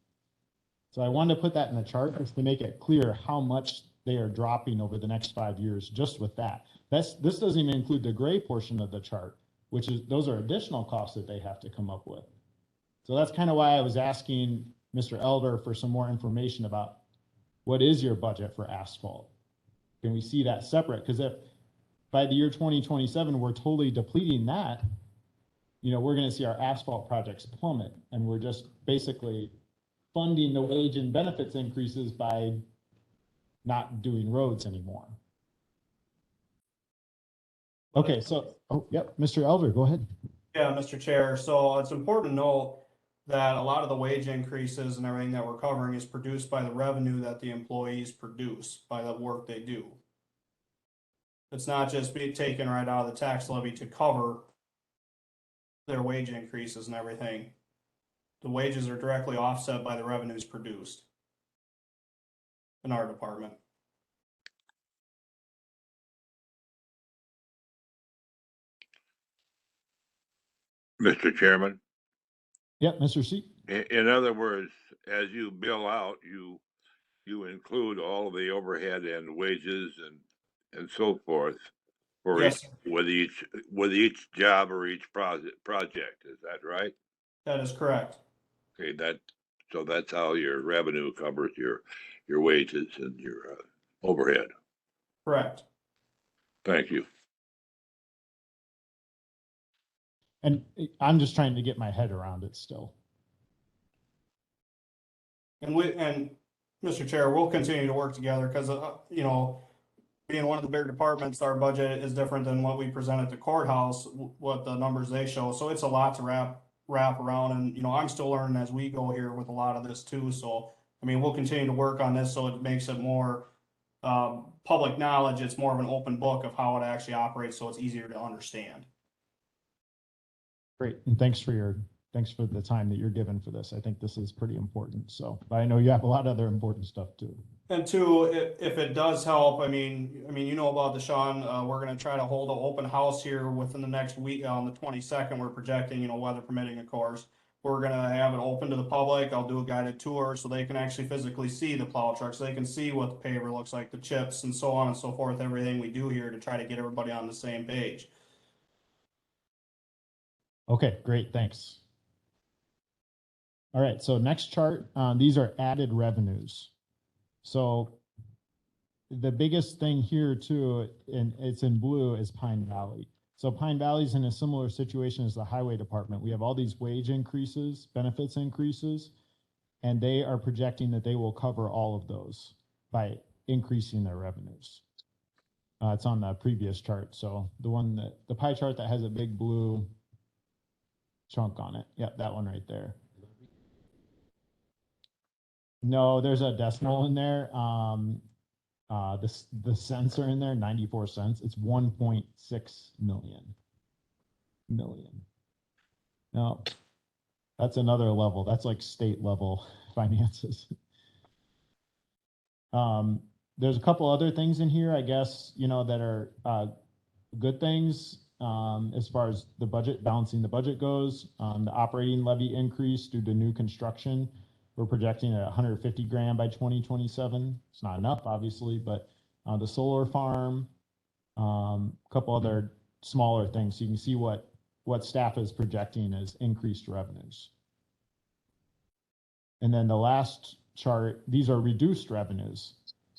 S1: So I wanted to put that in the chart just to make it clear how much they are dropping over the next 5 years just with that. This doesn't even include the gray portion of the chart, which is, those are additional costs that they have to come up with. So that's kind of why I was asking Mr. Elder for some more information about what is your budget for asphalt? Can we see that separate? Because if by the year 2027, we're totally depleting that, we're going to see our asphalt projects plummet, and we're just basically funding the wage and benefits increases by not doing roads anymore. Okay, so, oh, yep, Mr. Elder, go ahead.
S6: Yeah, Mr. Chair, so it's important to note that a lot of the wage increases and everything that we're covering is produced by the revenue that the employees produce by the work they do. It's not just being taken right out of the tax levy to cover their wage increases and everything. The wages are directly offset by the revenues produced in our department.
S9: Mr. Chairman,
S1: Yep, Mr. C.
S9: in other words, as you bill out, you include all of the overhead and wages and so forth for
S6: Yes,
S9: with each job or each project. Is that right?
S6: that is correct.
S9: Okay, so that's how your revenue covers your wages and your overhead.
S6: Correct.
S9: Thank you.
S1: And I'm just trying to get my head around it still.
S6: And Mr. Chair, we'll continue to work together because, you know, being one of the bigger departments, our budget is different than what we present at the courthouse, what the numbers they show. So it's a lot to wrap around. And, you know, I'm still learning as we go here with a lot of this too. So, I mean, we'll continue to work on this so it makes it more public knowledge. It's more of an open book of how it actually operates, so it's easier to understand.
S1: Great, and thanks for the time that you're given for this. I think this is pretty important. So, but I know you have a lot of other important stuff too.
S6: And two, if it does help, I mean, you know about Deshaun, we're going to try to hold an open house here within the next week on the 22nd. We're projecting, you know, weather permitting, of course. We're going to have it open to the public. I'll do a guided tour so they can actually physically see the plow trucks. They can see what the paver looks like, the chips and so on and so forth, everything we do here to try to get everybody on the same page.
S1: Okay, great, thanks. All right, so next chart, these are added revenues. So the biggest thing here too, and it's in blue, is Pine Valley. So Pine Valley's in a similar situation as the highway department. We have all these wage increases, benefits increases, and they are projecting that they will cover all of those by increasing their revenues. It's on the previous chart. So the pie chart that has a big blue chunk on it. Yep, that one right there. No, there's a decimal in there. The cents are in there, 94 cents. It's 1.6 million. Now, that's another level. That's like state level finances. There's a couple other things in here, I guess, you know, that are good things as far as the budget, balancing the budget goes. The operating levy increase due to new construction. We're projecting at 150 grand by 2027. It's not enough, obviously, but the solar farm, a couple other smaller things. So you can see what staff is projecting as increased revenues. And then the last chart, these are reduced revenues.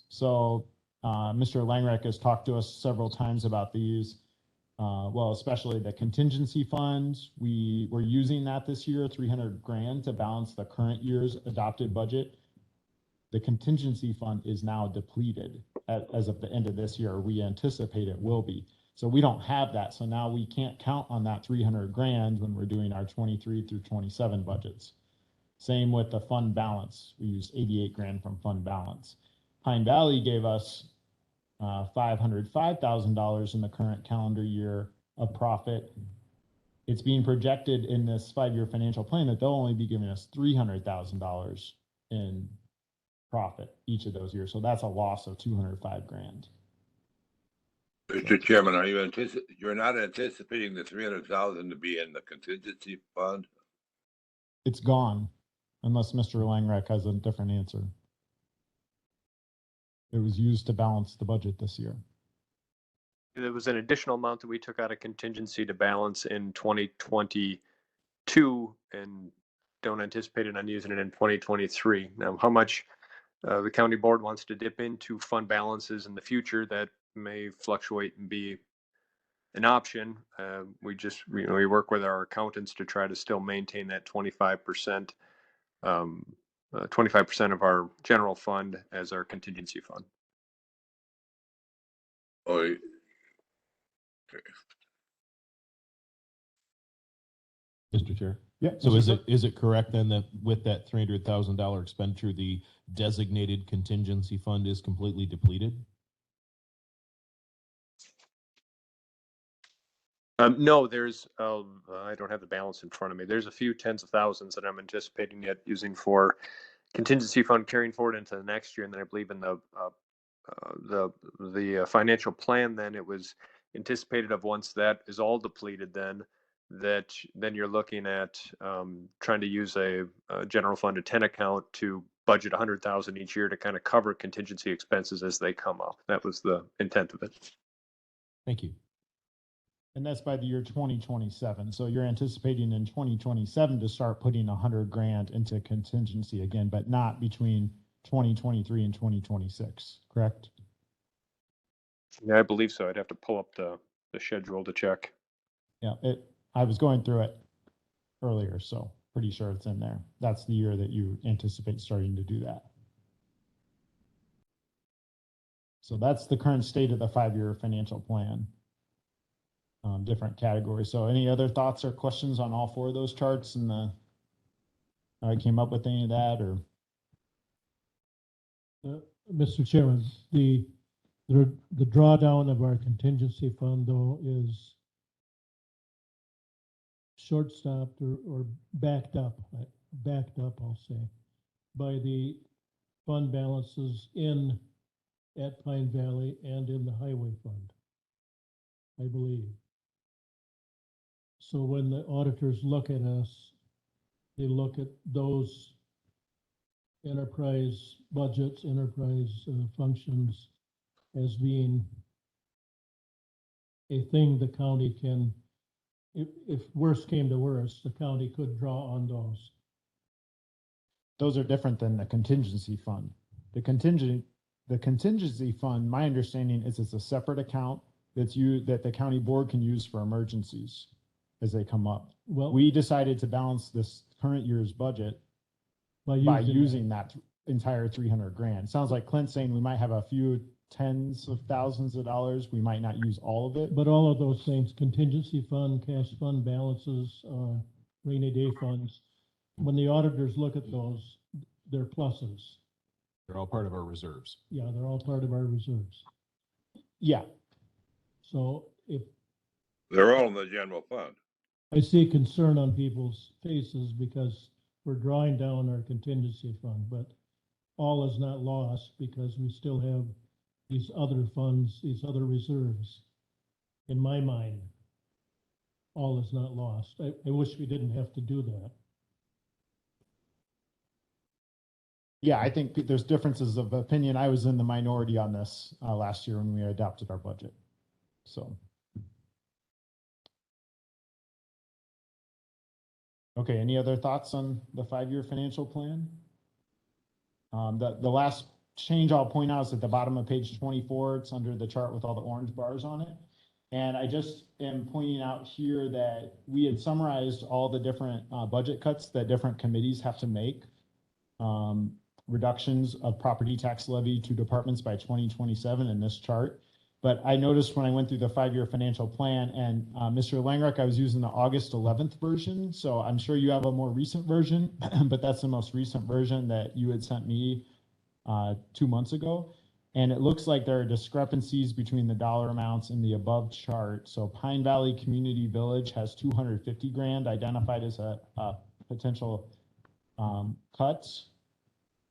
S1: So Mr. Langrek has talked to us several times about these. Well, especially the contingency funds. We're using that this year, 300 grand to balance the current year's adopted budget. The contingency fund is now depleted as of the end of this year. We anticipate it will be. So we don't have that. So now we can't count on that 300 grand when we're doing our 23 through 27 budgets. Same with the fund balance. We used 88 grand from fund balance. Pine Valley gave us $505,000 in the current calendar year of profit. It's being projected in this 5-year financial plan that they'll only be giving us $300,000 in profit each of those years. So that's a loss of 205 grand.
S9: Mr. Chairman, you're not anticipating the 300,000 to be in the contingency fund?
S1: It's gone, unless Mr. Langrek has a different answer. It was used to balance the budget this year.
S10: There was an additional amount that we took out of contingency to balance in 2022 and don't anticipate it on using it in 2023. Now, how much the county board wants to dip into fund balances in the future, that may fluctuate and be an option. We work with our accountants to try to still maintain that 25% 25% of our general fund as our contingency fund.
S9: Oh,
S2: Mr. Chair.
S1: Yeah.
S2: So
S1: Mr.
S2: is it correct then that with that $300,000 expenditure, the designated contingency fund is completely depleted?
S10: No, there's, I don't have the balance in front of me. There's a few tens of thousands that I'm anticipating yet using for contingency fund carrying forward into the next year. And then I believe in the financial plan, then it was anticipated of once that is all depleted, then you're looking at trying to use a general fund a 10 account to budget 100,000 each year to kind of cover contingency expenses as they come up. That was the intent of it.
S2: Thank you.
S1: And that's by the year 2027. So you're anticipating in 2027 to start putting 100 grand into contingency again, but not between 2023 and 2026, correct?
S10: Yeah, I believe so. I'd have to pull up the schedule to check.
S1: Yeah, I was going through it earlier, so pretty sure it's in there. That's the year that you anticipate starting to do that. So that's the current state of the 5-year financial plan. Different categories. So any other thoughts or questions on all 4 of those charts and I came up with any of that or?
S7: Mr. Chairman, the drawdown of our contingency fund though is short-stopped or backed up, I'll say, by the fund balances at Pine Valley and in the highway fund, I believe. So when the auditors look at us, they look at those enterprise budgets, enterprise functions as being a thing the county can, if worse came to worse, the county could draw on those.
S1: Those are different than the contingency fund. The contingency fund, my understanding is it's a separate account that the county board can use for emergencies as they come up.
S7: Well,
S1: We decided to balance this current year's budget by using that entire 300 grand. Sounds like Clint's saying we might have a few tens of thousands of dollars. We might not use all of it.
S7: But all of those things, contingency fund, cash fund balances, rainy day funds, when the auditors look at those, they're pluses.
S2: They're all part of our reserves.
S7: Yeah, they're all part of our reserves.
S1: Yeah,
S7: So if
S9: they're all in the general fund.
S7: I see concern on people's faces because we're drawing down our contingency fund, but all is not lost because we still have these other funds, these other reserves. In my mind, all is not lost. I wish we didn't have to do that.
S1: yeah, I think there's differences of opinion. I was in the minority on this last year when we adopted our budget. So. Okay, any other thoughts on the 5-year financial plan? The last change I'll point out is at the bottom of page 24. It's under the chart with all the orange bars on it. And I just am pointing out here that we had summarized all the different budget cuts that different committees have to make. Reductions of property tax levy to departments by 2027 in this chart. But I noticed when I went through the 5-year financial plan and Mr. Langreich, I was using the August 11th version. So I'm sure you have a more recent version, but that's the most recent version that you had sent me 2 months ago. And it looks like there are discrepancies between the dollar amounts in the above chart. So Pine Valley Community Village has 250 grand identified as a potential cuts.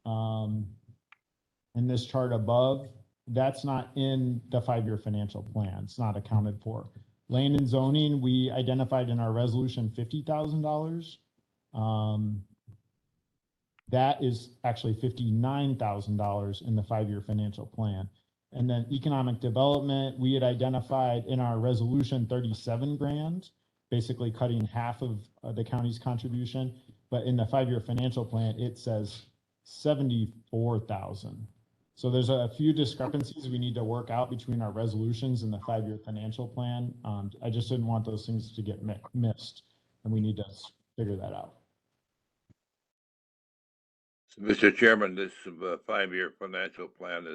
S1: In this chart above, that's not in the 5-year financial plan. It's not accounted for. Land and zoning, we identified in our resolution $50,000. That is actually $59,000 in the 5-year financial plan. And then economic development, we had identified in our resolution 37 grand, basically cutting half of the county's contribution. But in the 5-year financial plan, it says 74,000. So there's a few discrepancies we need to work out between our resolutions and the 5-year financial plan. I just didn't want those things to get missed, and we need to figure that out.
S9: So, Mr. Chairman, this five-year financial plan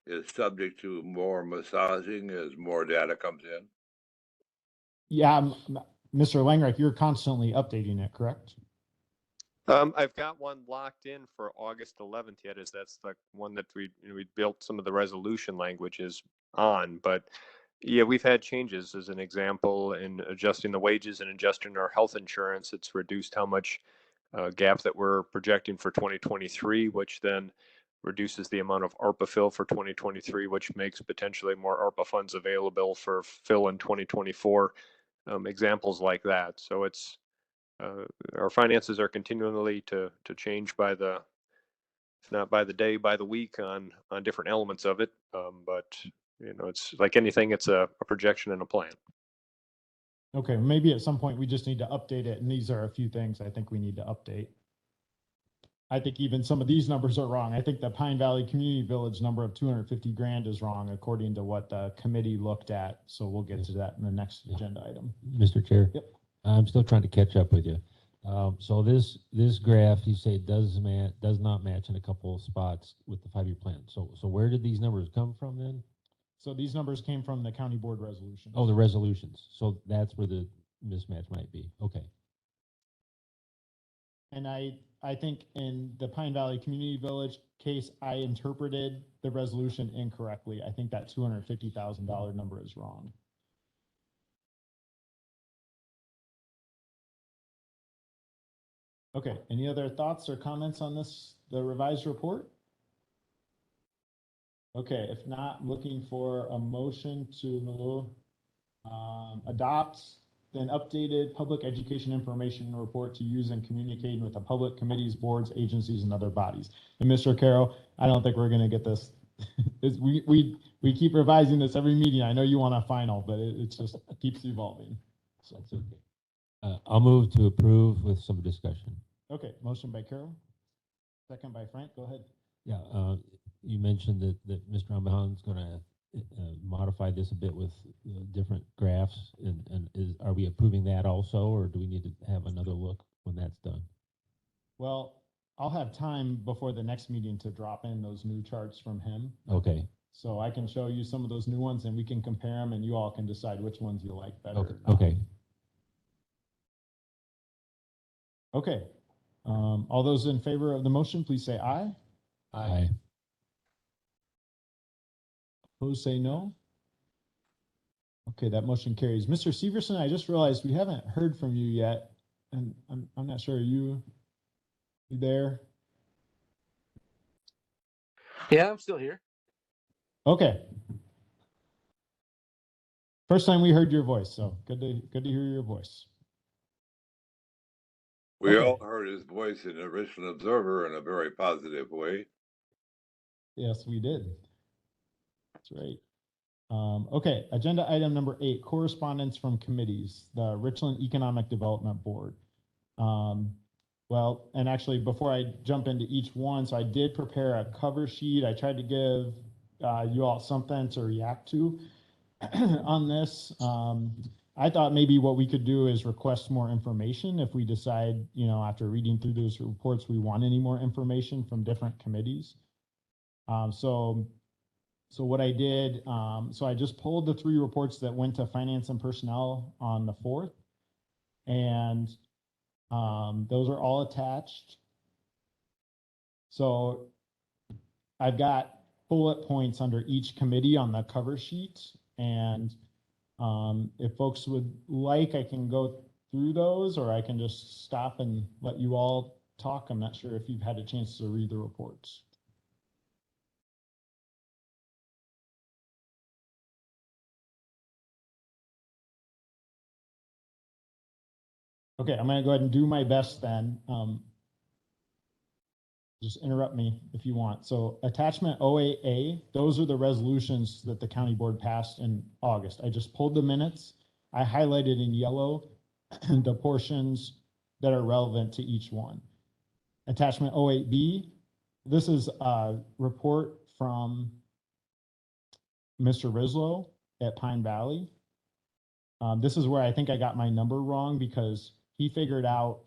S9: is subject to more massaging as more data comes in.
S1: Yeah, Mr. Langreich, you're constantly updating it, correct?
S10: I've got one locked in for August 11th yet, as that's the one that we built some of the resolution languages on. But yeah, we've had changes. As an example, in adjusting the wages and adjusting our health insurance, it's reduced how much gap that we're projecting for 2023, which then reduces the amount of ARPA fill for 2023, which makes potentially more ARPA funds available for fill in 2024. Examples like that. So it's our finances are continually to change by the, if not by the day, by the week on different elements of it. But it's like anything, it's a projection and a plan.
S1: Okay, maybe at some point we just need to update it, and these are a few things I think we need to update. I think even some of these numbers are wrong. I think the Pine Valley Community Village number of 250 grand is wrong according to what the committee looked at. So we'll get to that in the next agenda item.
S4: Mr. Chair?
S1: Yep.
S4: I'm still trying to catch up with you. So this graph, you say does not match in a couple of spots with the 5-year plan. So where did these numbers come from then?
S1: So these numbers came from the county board resolution.
S4: Oh, the resolutions. So that's where the mismatch might be. Okay.
S1: And I think in the Pine Valley Community Village case, I interpreted the resolution incorrectly. I think that $250,000 number is wrong. Okay, any other thoughts or comments on the revised report? Okay, if not, I'm looking for a motion to adopt an updated public education information report to use in communicating with the public committees, boards, agencies, and other bodies. And Mr. Carroll, I don't think we're going to get this. we keep revising this every meeting. I know you want a final, but it just keeps evolving. So
S4: That's okay. I'll move to approve with some discussion.
S1: Okay, motion by Carol, second by Frank. Go ahead.
S4: Yeah, you mentioned that Mr. Ambahan's going to modify this a bit with different graphs, and are we approving that also, or do we need to have another look when that's done?
S1: Well, I'll have time before the next meeting to drop in those new charts from him.
S4: Okay.
S1: So I can show you some of those new ones, and we can compare them, and you all can decide which ones you like better.
S4: Okay. Okay.
S1: Okay. All those in favor of the motion, please say aye.
S4: Aye.
S1: Opposed, say no. Okay, that motion carries. Mr. Severson, I just realized we haven't heard from you yet, and I'm not sure. Are you there?
S11: Yeah, I'm still here.
S1: Okay. First time we heard your voice, so good to hear your voice.
S9: We
S1: Okay.
S9: all heard his voice in the Richland Observer in a very positive way.
S1: Yes, we did. That's right. Okay, agenda item number 8, correspondence from committees, the Richland Economic Development Board. Well, and actually before I jump into each one, so I did prepare a cover sheet. I tried to give you all something to react to on this. I thought maybe what we could do is request more information if we decide, after reading through those reports, we want any more information from different committees. So what I did, so I just pulled the 3 reports that went to Finance and Personnel on the 4th, and those are all attached. So I've got bullet points under each committee on the cover sheet, and if folks would like, I can go through those, or I can just stop and let you all talk. I'm not sure if you've had a chance to read the reports. Okay, I'm going to go ahead and do my best then. Just interrupt me if you want. So attachment OAA, those are the resolutions that the county board passed in August. I just pulled the minutes. I highlighted in yellow the portions that are relevant to each one. Attachment 08B, this is a report from Mr. Rislow at Pine Valley. This is where I think I got my number wrong, because he figured out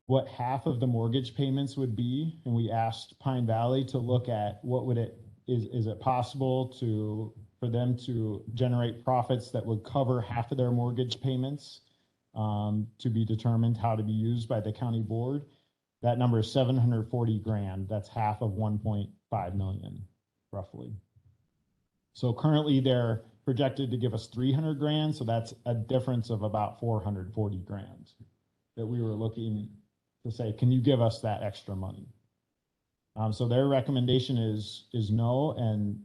S1: what half of the mortgage payments would be. And we asked Pine Valley to look at what would is it possible for them to generate profits that would cover half of their mortgage payments, to be determined how to be used by the county board. That number is 740 grand. That's half of 1.5 million, roughly. So currently they're projected to give us 300 grand. So that's a difference of about 440 grand that we were looking to say, can you give us that extra money? So their recommendation is no, and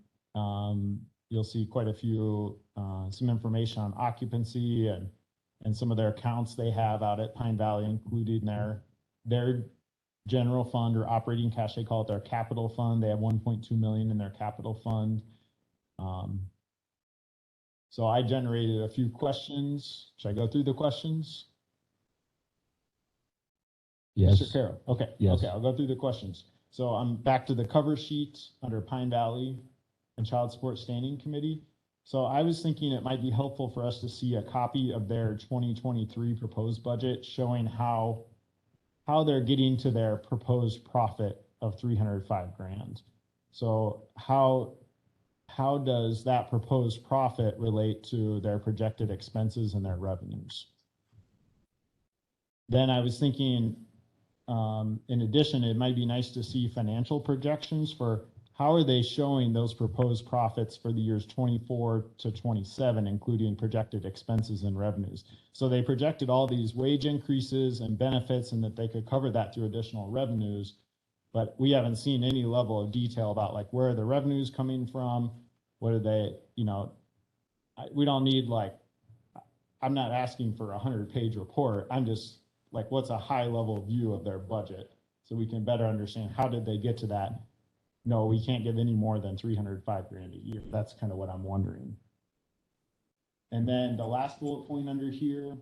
S1: you'll see quite a few, some information on occupancy and some of their accounts they have out at Pine Valley, including their general fund or operating cash. They call it their capital fund. They have 1.2 million in their capital fund. So I generated a few questions. Should I go through the questions?
S4: Yes.
S1: Mr. Carroll. Okay.
S4: Yes.
S1: Okay, I'll go through the questions. So I'm back to the cover sheet under Pine Valley and Child Support Standing Committee. So I was thinking it might be helpful for us to see a copy of their 2023 proposed budget showing how they're getting to their proposed profit of 305 grand. So how does that proposed profit relate to their projected expenses and their revenues? Then I was thinking, in addition, it might be nice to see financial projections for how are they showing those proposed profits for the years 24 to 27, including projected expenses and revenues. So they projected all these wage increases and benefits and that they could cover that through additional revenues, but we haven't seen any level of detail about like where are the revenues coming from, what are they, we don't need I'm not asking for a 100-page report. I'm just like, what's a high level view of their budget so we can better understand how did they get to that? No, we can't give any more than 305 grand a year. That's kind of what I'm wondering. And then the last bullet point under here,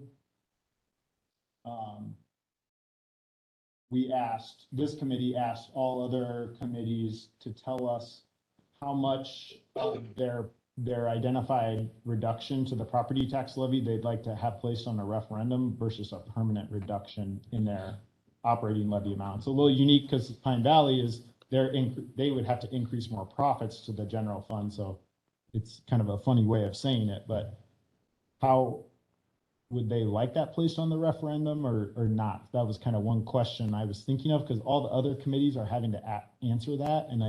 S1: this committee asked all other committees to tell us how much of their identified reduction to the property tax levy they'd like to have placed on a referendum versus a permanent reduction in their operating levy amount. It's a little unique because Pine Valley is they would have to increase more profits to the general fund. So it's kind of a funny way of saying it, but how would they like that placed on the referendum or not? That was kind of one question I was thinking of because all the other committees are having to answer that. And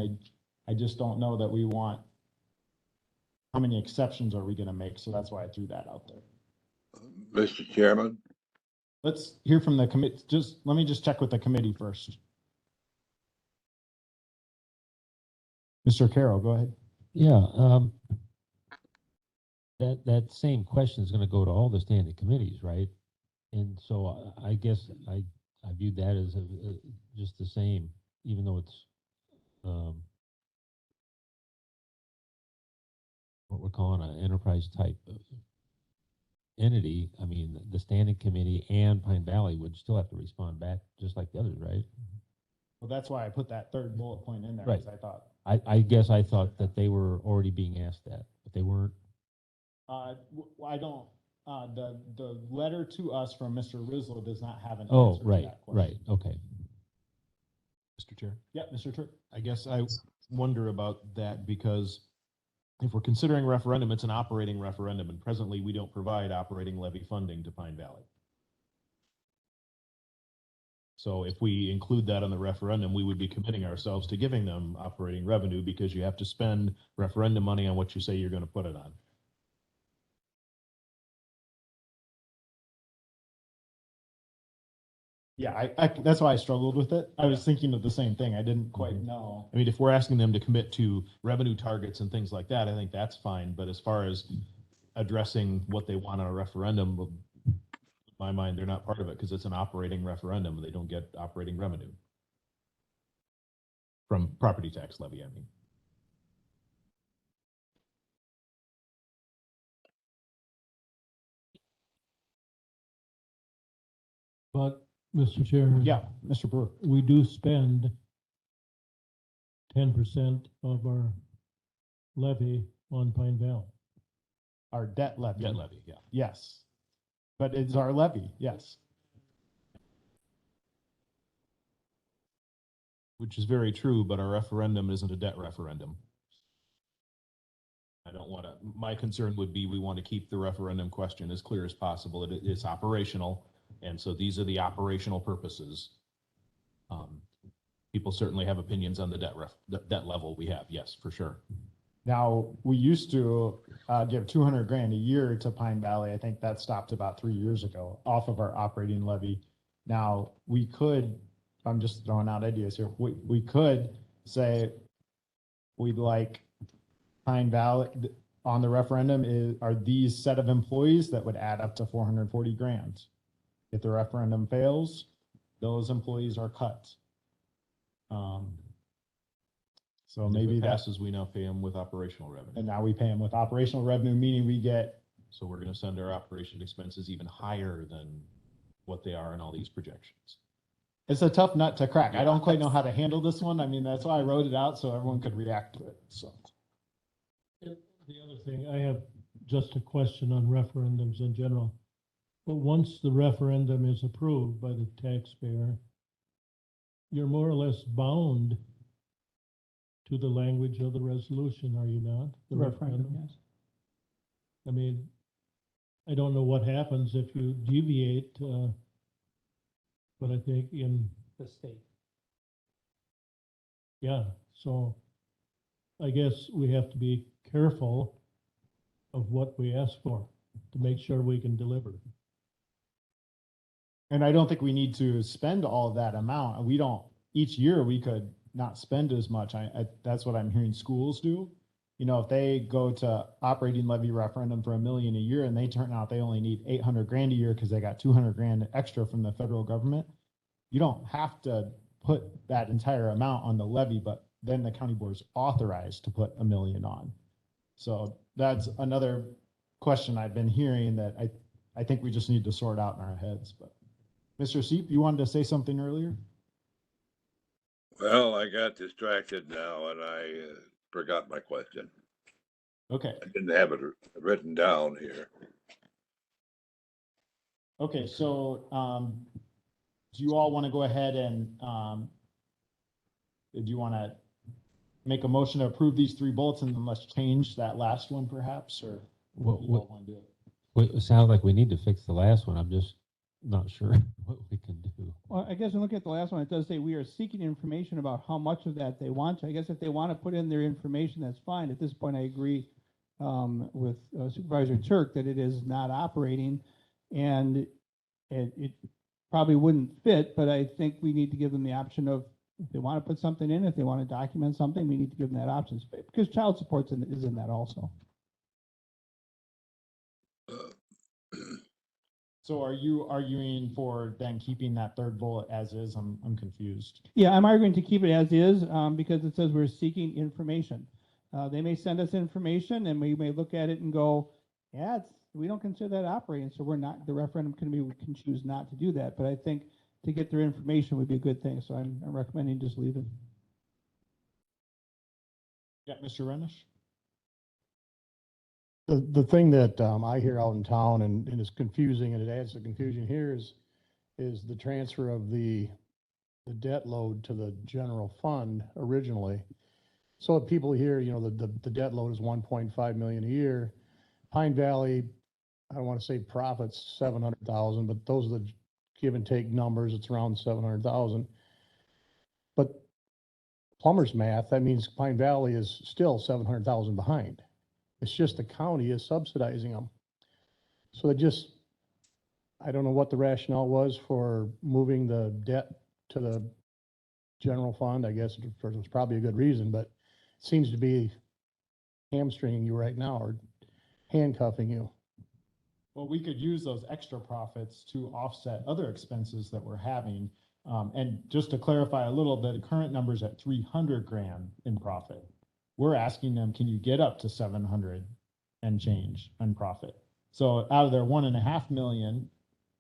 S1: I just don't know that we want, how many exceptions are we going to make? So that's why I threw that out there.
S9: Mr. Chairman?
S1: Let's hear from the committee. Let me just check with the committee first. Mr. Carroll, go ahead.
S4: Yeah, that same question is going to go to all the standing committees, right? And so I guess I viewed that as just the same, even though it's what we're calling an enterprise type of entity. I mean, the standing committee and Pine Valley would still have to respond back just like the others, right?
S1: Well, that's why I put that third bullet point in there.
S4: Right.
S1: I thought.
S4: I guess I thought that they were already being asked that, but they weren't.
S1: I don't. The letter to us from Mr. Rizlo does not have an
S4: Oh,
S1: answer to
S4: right,
S1: that question.
S4: right, okay.
S2: Mr. Chair?
S1: Yeah, Mr. Turk.
S2: I guess I wonder about that because if we're considering referendum, it's an operating referendum, and presently we don't provide operating levy funding to Pine Valley. So if we include that on the referendum, we would be committing ourselves to giving them operating revenue because you have to spend referendum money on what you say you're going to put it on.
S1: Yeah, that's why I struggled with it. I was thinking of the same thing. I didn't quite know.
S2: I mean, if we're asking them to commit to revenue targets and things like that, I think that's fine. But as far as addressing what they want on a referendum, in my mind, they're not part of it because it's an operating referendum. They don't get operating revenue from property tax levy, I mean.
S7: But, Mr. Chairman.
S1: Yeah, Mr. Brewer.
S7: We do spend 10% of our levy on Pine Valley.
S1: Our debt levy.
S2: Debt levy, yeah.
S1: Yes. But it's our levy, yes.
S2: Which is very true, but our referendum isn't a debt referendum. I don't want to, my concern would be we want to keep the referendum question as clear as possible. It's operational, and so these are the operational purposes. People certainly have opinions on the debt level we have, yes, for sure.
S1: Now, we used to give 200 grand a year to Pine Valley. I think that stopped about 3 years ago off of our operating levy. Now, we could, I'm just throwing out ideas here. We could say we'd like Pine Valley on the referendum are these set of employees that would add up to 440 grand. If the referendum fails, those employees are cut. So maybe
S2: If it
S1: that's,
S2: passes, we now pay them with operational revenue.
S1: and now we pay them with operational revenue, meaning we get,
S2: So we're going to send our operation expenses even higher than what they are in all these projections.
S1: it's a tough nut to crack. I don't quite know how to handle this one. I mean, that's why I wrote it out so everyone could react to it, so.
S7: The other thing, I have just a question on referendums in general. But once the referendum is approved by the taxpayer, you're more or less bound to the language of the resolution, are you not? The referendum?
S3: Yes.
S7: I mean, I don't know what happens if you deviate, but I think in
S3: The state.
S7: yeah, so I guess we have to be careful of what we ask for to make sure we can deliver.
S1: And I don't think we need to spend all that amount. We don't, each year we could not spend as much. That's what I'm hearing schools do. You know, if they go to operating levy referendum for $1 million a year and they turn out they only need 800 grand a year because they got 200 grand extra from the federal government, you don't have to put that entire amount on the levy, but then the county board is authorized to put $1 million on. So that's another question I've been hearing that I think we just need to sort out in our heads. But Mr. Seep, you wanted to say something earlier?
S9: Well, I got distracted now and I forgot my question.
S1: Okay.
S9: I didn't have it written down here.
S1: Okay, so do you all want to go ahead and do you want to make a motion to approve these 3 bullets and then let's change that last one perhaps, or what you all want to do?
S4: It sounds like we need to fix the last one. I'm just not sure what we can do.
S3: Well, I guess when looking at the last one, it does say we are seeking information about how much of that they want. I guess if they want to put in their information, that's fine. At this point, I agree with Supervisor Turk that it is not operating, and it probably wouldn't fit, but I think we need to give them the option of, if they want to put something in, if they want to document something, we need to give them that option, because child support is in that also.
S1: So are you arguing for then keeping that 3rd bullet as is? I'm confused.
S3: Yeah, I'm arguing to keep it as is because it says we're seeking information. They may send us information and we may look at it and go, yeah, we don't consider that operating, so we're not, the referendum committee can choose not to do that. But I think to get their information would be a good thing, so I'm recommending just leave it.
S1: Yeah, Mr. Renish?
S5: The thing that I hear out in town and is confusing, and it adds to confusion here, is the transfer of the debt load to the general fund originally. So people hear, you know, the debt load is 1.5 million a year. Pine Valley, I don't want to say profits 700,000, but those are the give and take numbers. It's around 700,000. But plumber's math, that means Pine Valley is still 700,000 behind. It's just the county is subsidizing them. So I don't know what the rationale was for moving the debt to the general fund. I guess it was probably a good reason, but it seems to be hamstringing you right now or handcuffing you.
S1: Well, we could use those extra profits to offset other expenses that we're having. And just to clarify a little, the current number's at 300 grand in profit. We're asking them, can you get up to 700 and change in profit? So out of their 1.5 million,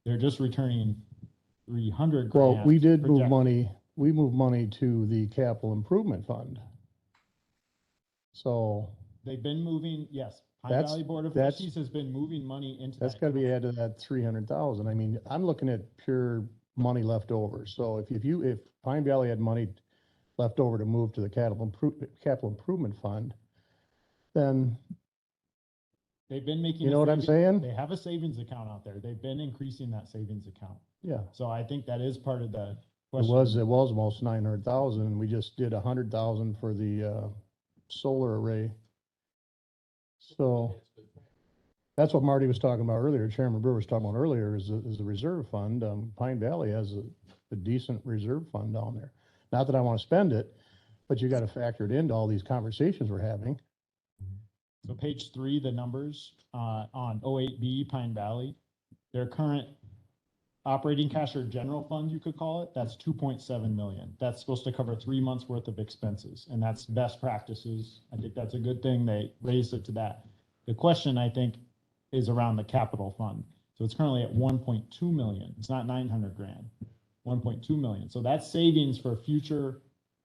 S1: they're just returning 300 grand.
S5: Well, we did move money. We moved money to the capital improvement fund. So
S1: they've been moving, yes. Pine
S5: That's-
S1: Valley Board of
S5: that's-
S1: Trustees has been moving money into
S5: that's
S1: that.
S5: got to be added to that 300,000. I mean, I'm looking at pure money left over. So if Pine Valley had money left over to move to the capital improvement fund, then,
S1: They've been making.
S5: you
S1: a
S5: know what I'm
S1: savings-
S5: saying?
S1: They have a savings account out there. They've been increasing that savings account.
S5: Yeah.
S1: So I think that is part of the
S5: It
S1: question.
S5: was almost 900,000, and we just did 100,000 for the, solar array. So that's what Marty was talking about earlier, Chairman Brewer was talking about earlier, is the reserve fund. Pine Valley has a decent reserve fund down there. Not that I want to spend it, but you got to factor it into all these conversations we're having.
S1: So page 3, the numbers, on 08B Pine Valley, their current operating cash or general fund, you could call it, that's 2.7 million. That's supposed to cover 3 months worth of expenses, and that's best practices. I think that's a good thing. They raised it to that. The question, I think, is around the capital fund. So it's currently at 1.2 million. It's not 900 grand, 1.2 million. So that's savings for future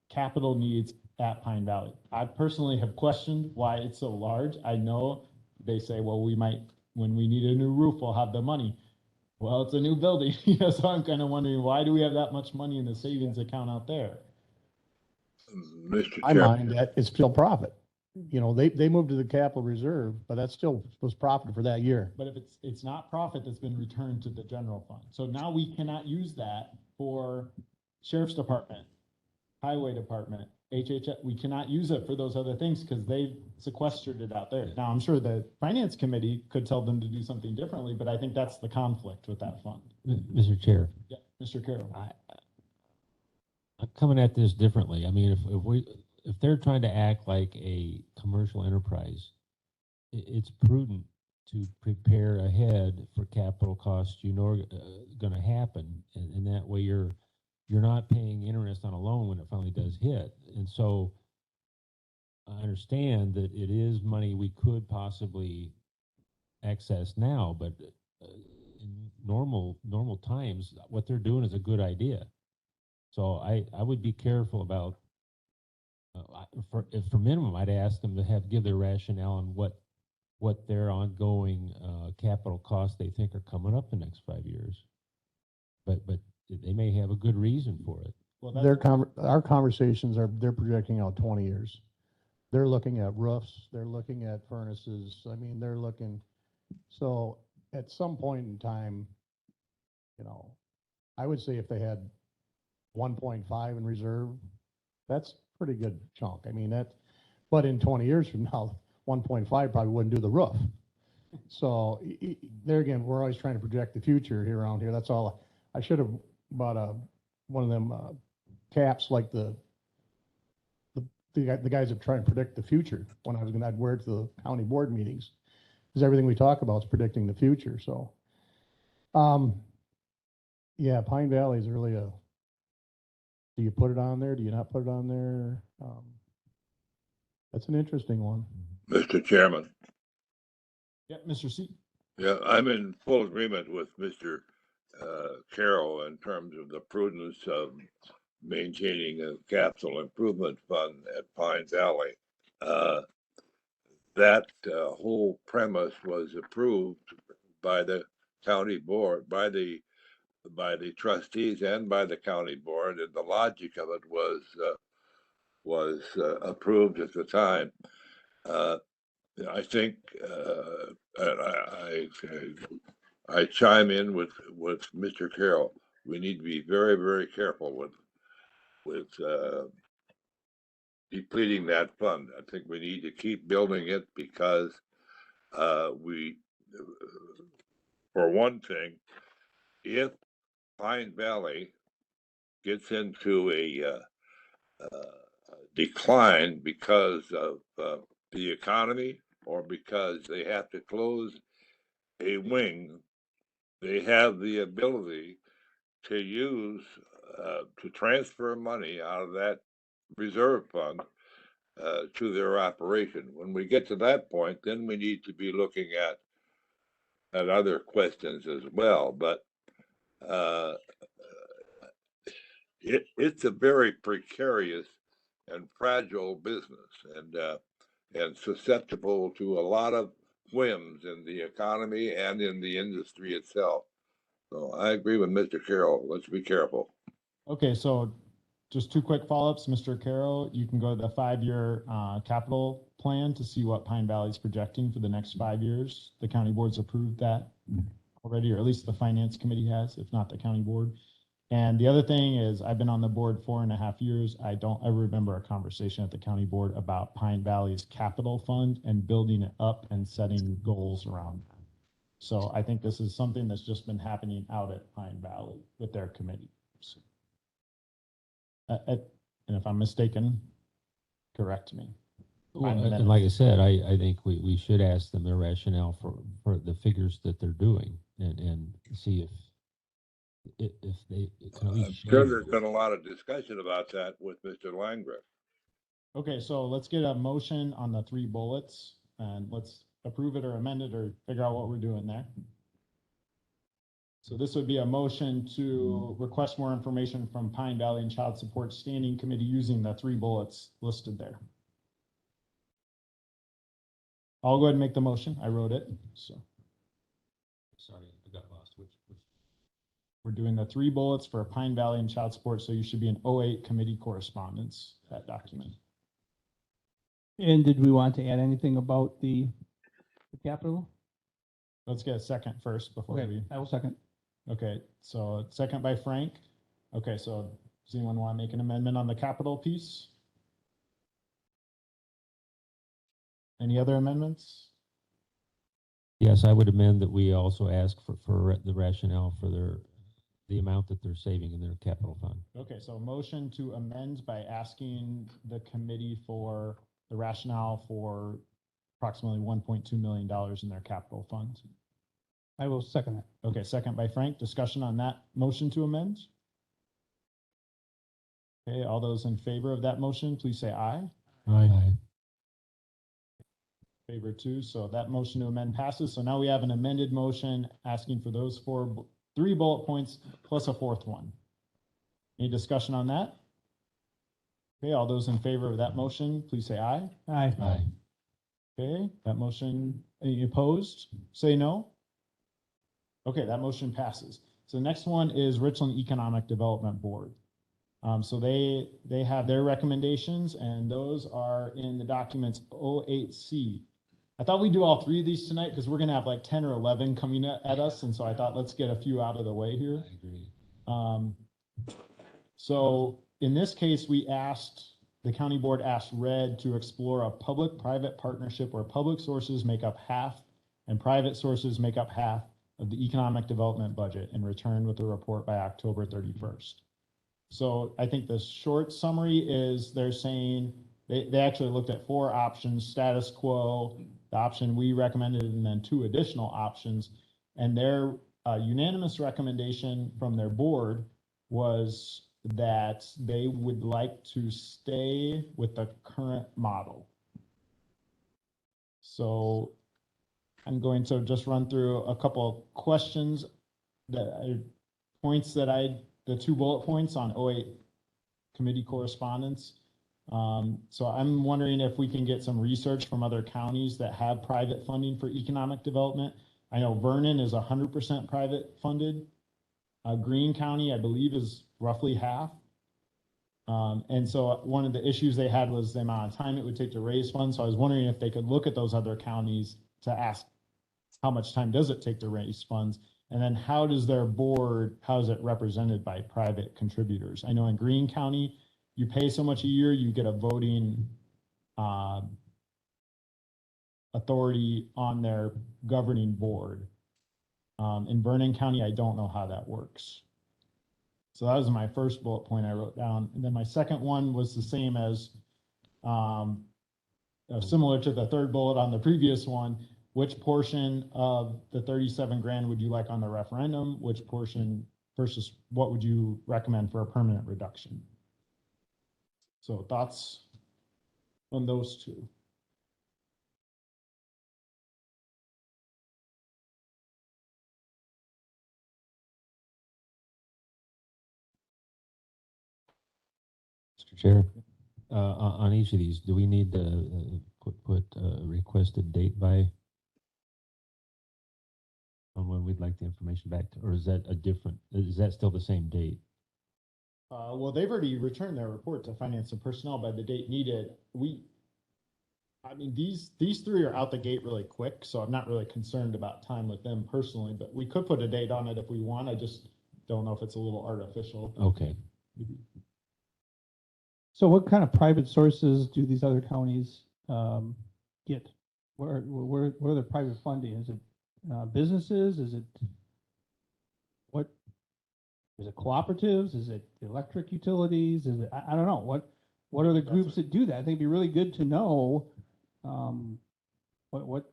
S1: capital needs at Pine Valley. I personally have questioned why it's so large. I know they say, well, we might, when we need a new roof, we'll have the money. Well, it's a new building, so I'm kind of wondering, why do we have that much money in the savings account out there?
S9: Mr.
S5: I
S9: Chair,
S5: mind that it's still profit. You know, they moved to the capital reserve, but that still was profit for that year.
S1: But if it's not profit that's been returned to the general fund. So now we cannot use that for sheriff's department, highway department, HHS. We cannot use it for those other things because they've sequestered it out there. Now, I'm sure the finance committee could tell them to do something differently, but I think that's the conflict with that fund.
S4: Mr. Chair,
S1: Yeah, Mr. Carroll.
S4: I'm coming at this differently. I mean, if they're trying to act like a commercial enterprise, it's prudent to prepare ahead for capital costs you know are going to happen, and that way you're not paying interest on a loan when it finally does hit. And so I understand that it is money we could possibly access now, but in normal times, what they're doing is a good idea. So I would be careful about, for minimum, I'd ask them to give their rationale on what their ongoing capital costs they think are coming up the next 5 years. But they may have a good reason for it.
S1: Well,
S5: Our conversations they're projecting out 20 years. They're looking at roofs, they're looking at furnaces. I mean, they're looking, so at some point in time, you know, I would say if they had 1.5 in reserve, that's pretty good chunk. I mean, but in 20 years from now, 1.5 probably wouldn't do the roof. So there again, we're always trying to project the future here around here. That's all. I should have bought one of them caps like the guys that try and predict the future when I'd wear it to the county board meetings, because everything we talk about is predicting the future. So, yeah, Pine Valley is really do you put it on there? Do you not put it on there? That's an interesting one.
S9: Mr. Chairman,
S1: yeah, Mr. C.
S9: yeah, I'm in full agreement with Mr. Carroll in terms of the prudence of maintaining a capital improvement fund at Pine Valley. That whole premise was approved by the county board, by the trustees and by the county board, and the logic of it was approved at the time. I think, and I chime in with Mr. Carroll. We need to be very, very careful with depleting that fund. I think we need to keep building it because we, for one thing, if Pine Valley gets into a decline because of the economy or because they have to close a wing, they have the ability to use to transfer money out of that reserve fund to their operation. When we get to that point, then we need to be looking at other questions as well. But it's a very precarious and fragile business, and susceptible to a lot of whims in the economy and in the industry itself. So I agree with Mr. Carroll. Let's be careful.
S1: Okay, so just two quick follow-ups, Mr. Carroll, you can go to the 5-year capital plan to see what Pine Valley's projecting for the next 5 years. The county board's approved that already, or at least the finance committee has, if not the county board. And the other thing is, I've been on the board 4.5 years. I don't ever remember a conversation at the county board about Pine Valley's capital fund and building it up and setting goals around that. So I think this is something that's just been happening out at Pine Valley with their committee. So, and if I'm mistaken, correct me.
S4: And like I said, I think we should ask them their rationale for the figures that they're doing and see if they can at least
S9: I'm
S4: share
S9: sure there's
S4: those.
S9: been a lot of discussion about that with Mr. Landgraf.
S1: Okay, so let's get a motion on the 3 bullets and let's approve it or amend it or figure out what we're doing there. So this would be a motion to request more information from Pine Valley and Child Support Standing Committee using the 3 bullets listed there. I'll go ahead and make the motion. I wrote it, so.
S4: Sorry, I got lost. Which?
S1: We're doing the 3 bullets for Pine Valley and Child Support, so you should be in 08 committee correspondence, that document.
S3: And did we want to add anything about the capital?
S1: Let's get a second first before
S3: Okay,
S1: we.
S3: I will second.
S1: Okay, so second by Frank. Okay, so does anyone want to make an amendment on the capital piece? Any other amendments?
S4: Yes, I would amend that we also ask for the rationale for the amount that they're saving in their capital fund.
S1: Okay, so motion to amend by asking the committee for the rationale for approximately $1.2 million in their capital fund.
S3: I will second it.
S1: Okay, second by Frank. Discussion on that motion to amend? Okay, all those in favor of that motion, please say aye.
S4: Aye.
S1: Favor too, so that motion to amend passes. So now we have an amended motion asking for those 3 bullet points plus a 4th one. Any discussion on that? Okay, all those in favor of that motion, please say aye.
S3: Aye.
S4: Aye.
S1: Okay, that motion, any opposed? Say no. Okay, that motion passes. So the next one is Richland Economic Development Board. So they have their recommendations and those are in the documents 08C. I thought we'd do all 3 of these tonight because we're gonna have like 10 or 11 coming at us. And so I thought, let's get a few out of the way here.
S4: I agree.
S1: So in this case, the county board asked RED to explore a public-private partnership where public sources make up half and private sources make up half of the economic development budget and return with a report by October 31st. So I think the short summary is they're saying they actually looked at 4 options: status quo, the option we recommended, and then 2 additional options. And their unanimous recommendation from their board was that they would like to stay with the current model. So I'm going to just run through a couple of questions the 2 bullet points on 08 committee correspondence. So I'm wondering if we can get some research from other counties that have private funding for economic development. I know Vernon is 100% private funded. Greene County, I believe, is roughly half. And so one of the issues they had was the amount of time it would take to raise funds. So I was wondering if they could look at those other counties to ask how much time does it take to raise funds? And then how does their board, how is it represented by private contributors? I know in Greene County, you pay so much a year, you get a voting authority on their governing board. In Vernon County, I don't know how that works. So that was my first bullet point I wrote down. And then my second one was the same as, similar to the third bullet on the previous one. Which portion of the 37 grand would you like on the referendum? Which portion versus what would you recommend for a permanent reduction? So thoughts on those 2?
S4: Mr. Chair, on each of these, do we need to put a requested date by on when we'd like the information back to, or is that is that still the same date?
S1: Well, they've already returned their report to finance and personnel by the date needed. I mean, these three are out the gate really quick, so I'm not really concerned about time with them personally, but we could put a date on it if we want. I just don't know if it's a little artificial.
S4: Okay.
S3: So what kind of private sources do these other counties get? Where are their private funding? Is it businesses? Is it what? Is it cooperatives? Is it electric utilities? Is it I don't know. What are the groups that do that? I think it'd be really good to know what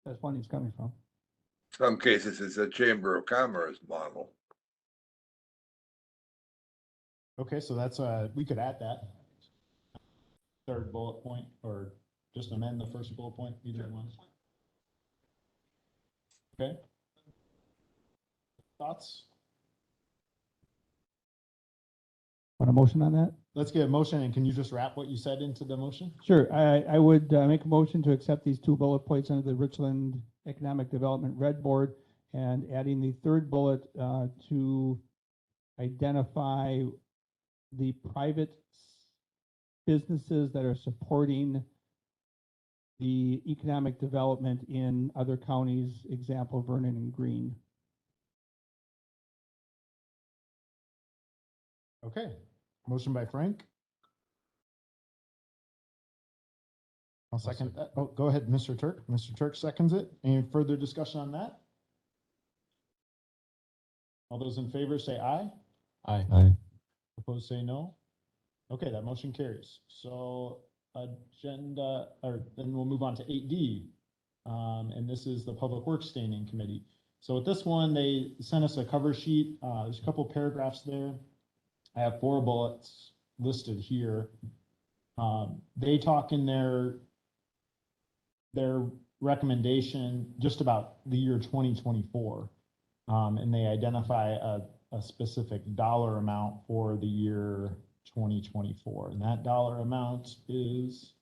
S3: that funding's coming from.
S9: Some cases it's a Chamber of Commerce model.
S1: Okay, so that's we could add that third bullet point, or just amend the first bullet point, either one. Okay. Thoughts?
S3: Want a motion on that?
S1: Let's get a motion, and can you just wrap what you said into the motion?
S3: Sure. I would make a motion to accept these two bullet points under the Richland Economic Development Red Board, and adding the third bullet to identify the private businesses that are supporting the economic development in other counties, example Vernon and Greene.
S1: Okay, motion by Frank. I'll second that. Oh, go ahead, Mr. Turk. Mr. Turk seconds it. Any further discussion on that? All those in favor say aye.
S4: Aye. Aye.
S1: Opposed say no. Okay, that motion carries. So agenda, or then we'll move on to 8D. And this is the Public Works Standing Committee. So with this one, they sent us a cover sheet. There's a couple paragraphs there. I have 4 bullets listed here. They talk in their recommendation just about the year 2024. And they identify a specific dollar amount for the year 2024. And that dollar amount is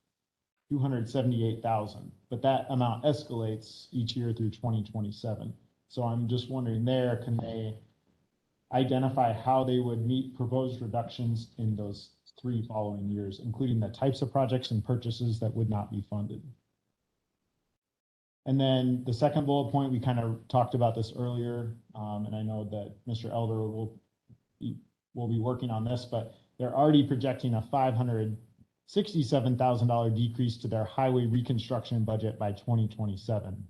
S1: $278,000, but that amount escalates each year through 2027. So I'm just wondering there, can they identify how they would meet proposed reductions in those 3 following years, including the types of projects and purchases that would not be funded? And then the second bullet point, we kind of talked about this earlier, and I know that Mr. Elder will be working on this, but they're already projecting a $567,000 decrease to their highway reconstruction budget by 2027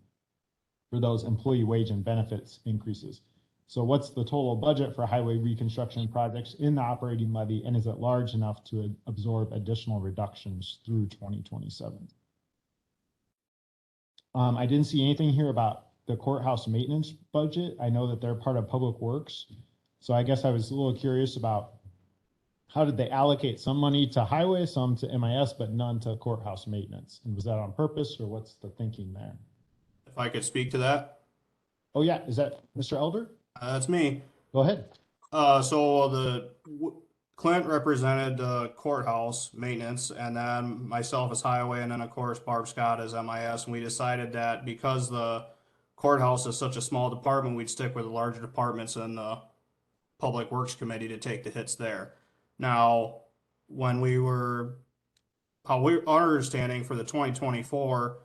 S1: for those employee wage and benefits increases. So what's the total budget for highway reconstruction projects in the operating levy, and is it large enough to absorb additional reductions through 2027? I didn't see anything here about the courthouse maintenance budget. I know that they're part of Public Works. So I guess I was a little curious about how did they allocate some money to highway, some to MIS, but none to courthouse maintenance? And was that on purpose, or what's the thinking there?
S6: If I could speak to that.
S1: Oh yeah, is that Mr. Elder?
S6: That's me.
S1: Go ahead.
S6: So Clint represented the courthouse maintenance, and then myself as highway, and then of course Barb Scott as MIS. And we decided that because the courthouse is such a small department, we'd stick with the larger departments in the Public Works Committee to take the hits there. Now, when our understanding for the 2024,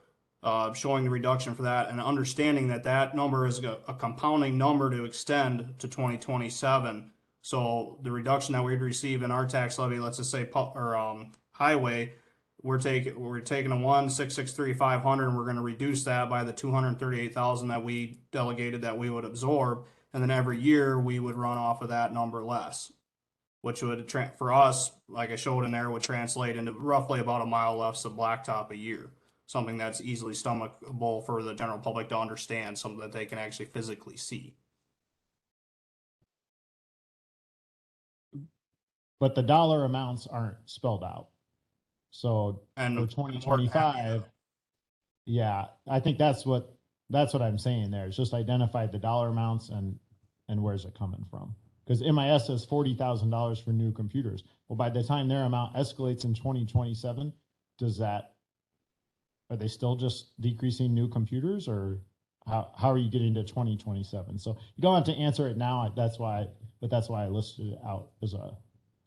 S6: showing the reduction for that, and understanding that that number is a compounding number to extend to 2027. So the reduction that we'd receive in our tax levy, let's just say, highway, we're taking a 1,663,500, and we're going to reduce that by the 238,000 that we delegated that we would absorb, and then every year we would run off of that number less, which would for us, like I showed in there, would translate into roughly about a mile less of blacktop a year. Something that's easily stomachable for the general public to understand, something that they can actually physically see.
S1: But the dollar amounts aren't spelled out. So
S6: And
S1: for 2025, yeah, I think that's what I'm saying there. It's just identify the dollar amounts and where's it coming from. Because MIS says $40,000 for new computers. Well, by the time their amount escalates in 2027, are they still just decreasing new computers, or how are you getting to 2027? So you don't have to answer it now. That's why but that's why I listed it out as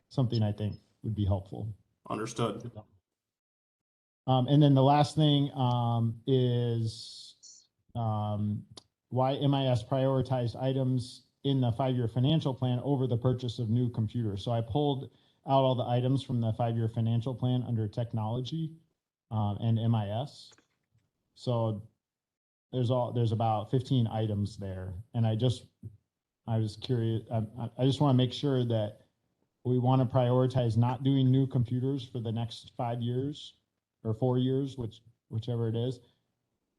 S1: something I think would be helpful.
S6: Understood.
S1: And then the last thing is why MIS prioritized items in the 5-year financial plan over the purchase of new computers. So I pulled out all the items from the 5-year financial plan under technology and MIS. So there's about 15 items there, and I was curious. I just want to make sure that we want to prioritize not doing new computers for the next 5 years or 4 years, whichever it is,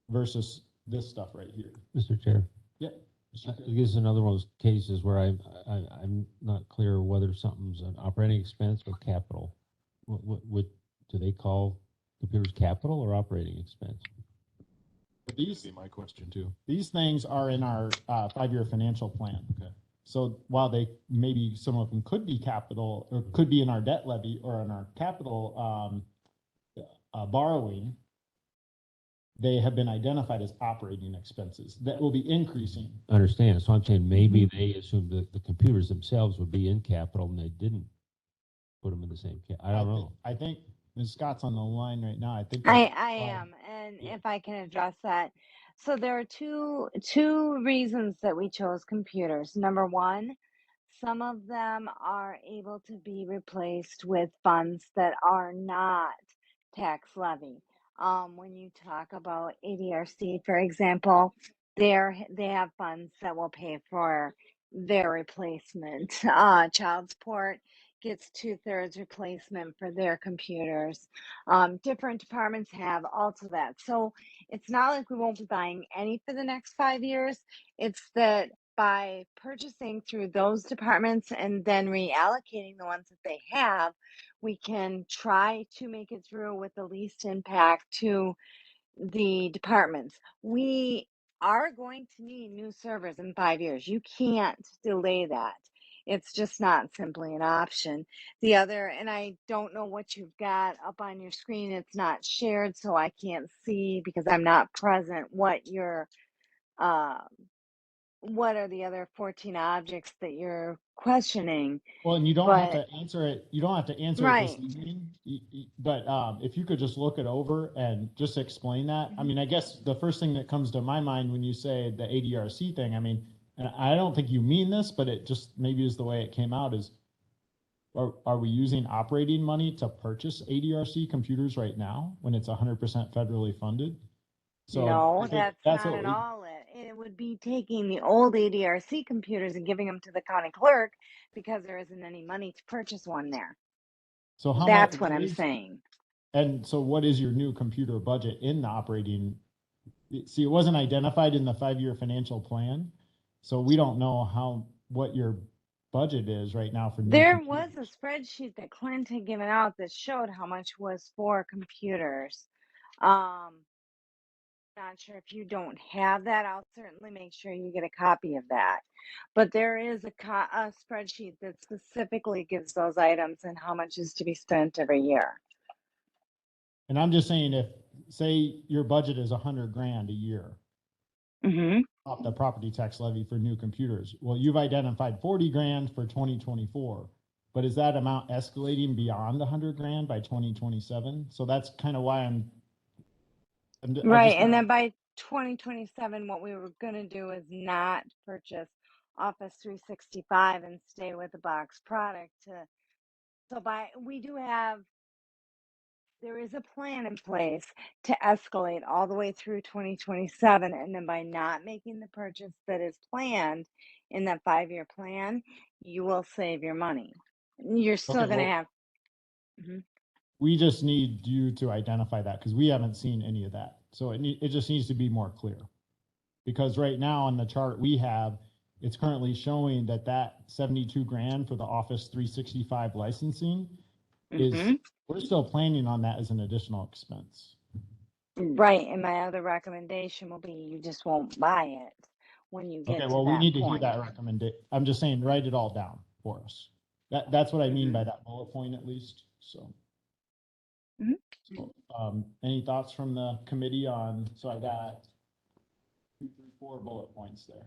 S1: versus this stuff right here.
S4: Mr. Chair.
S1: Yeah.
S4: This is another one of those cases where I'm not clear whether something's an operating expense or capital. What do they call computers, capital or operating expense?
S2: These be my question too.
S1: These things are in our 5-year financial plan.
S2: Okay.
S1: So while maybe some of them could be capital or could be in our debt levy or in our capital borrowing, they have been identified as operating expenses that will be increasing.
S4: I understand. So I'm saying maybe they assumed that the computers themselves would be in capital and they didn't put them in the same I don't know.
S1: I think Ms. Scott's on the line right now. I think
S12: I am, and
S1: yeah.
S12: if I can address that. So there are two reasons that we chose computers. Number one, some of them are able to be replaced with funds that are not tax levy. When you talk about ADRC, for example, they have funds that will pay for their replacement. Child support gets 2/3 replacement for their computers. Different departments have also that. So it's not like we won't be buying any for the next 5 years. It's that by purchasing through those departments and then reallocating the ones that they have, we can try to make it through with the least impact to the departments. We are going to need new servers in 5 years. You can't delay that. It's just not simply an option. The other, and I don't know what you've got up on your screen. It's not shared, so I can't see because I'm not present what are the other 14 objects that you're questioning.
S1: Well, and you don't have
S12: But
S1: to answer it. You don't have to answer it this
S12: right.
S1: evening. But if you could just look it over and just explain that. I mean, I guess the first thing that comes to my mind when you say the ADRC thing, I mean, and I don't think you mean this, but it just maybe is the way it came out is, are we using operating money to purchase ADRC computers right now when it's 100% federally funded? So
S12: No,
S1: I think
S12: that's
S1: what
S12: not at all it. It would be taking the old ADRC computers and giving them to the county clerk because there isn't any money to purchase one there.
S1: So how much?
S12: That's what I'm saying.
S1: And so what is your new computer budget in the operating? See, it wasn't identified in the 5-year financial plan. So we don't know what your budget is right now for new
S12: There
S1: computers.
S12: was a spreadsheet that Clint had given out that showed how much was for computers. Not sure if you don't have that. I'll certainly make sure you get a copy of that. But there is a spreadsheet that specifically gives those items and how much is to be spent every year.
S1: And I'm just saying, if say your budget is $100,000 a year off the property tax levy for new computers, well, you've identified $40,000 for 2024. But is that amount escalating beyond $100,000 by 2027? So that's kind of why I'm
S12: right. And then by 2027, what we were going to do is not purchase Office 365 and stay with the box product. There is a plan in place to escalate all the way through 2027. And then by not making the purchase that is planned in that 5-year plan, you will save your money. You're still going to have.
S1: We just need you to identify that because we haven't seen any of that. So it just needs to be more clear. Because right now on the chart we have, it's currently showing that 72,000 for the Office 365 licensing is, we're still planning on that as an additional expense.
S12: Right. And my other recommendation will be you just won't buy it when you get to that point. Okay, well, we need to hear that
S1: recommendation. I'm just saying, write it all down for us. That's what I mean by that bullet point at least, so. Any thoughts from the committee on, so I got 2, 3, 4 bullet points there.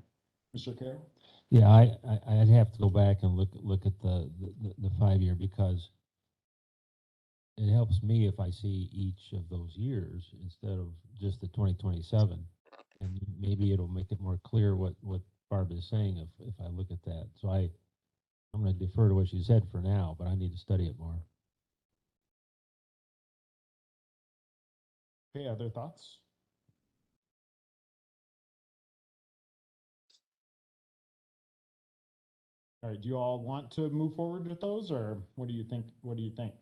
S1: Mr. Carroll?
S4: Yeah, I'd have to go back and look at the 5-year, because it helps me if I see each of those years instead of just the 2027. And maybe it'll make it more clear what Barb is saying if I look at that. So I'm going to defer to what she said for now, but I need to study it more.
S1: Okay, other thoughts? All right, do you all want to move forward with those, or what do you think? What do you think?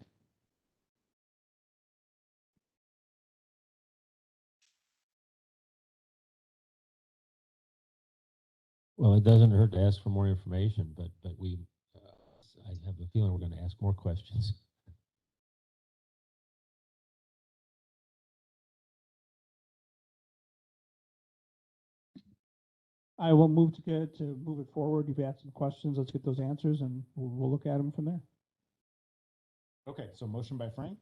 S4: Well, it doesn't hurt to ask for more information, but I have a feeling we're going to ask more questions.
S3: I will move to move it forward. You've asked some questions. Let's get those answers and we'll look at them from there.
S1: Okay, so motion by Frank.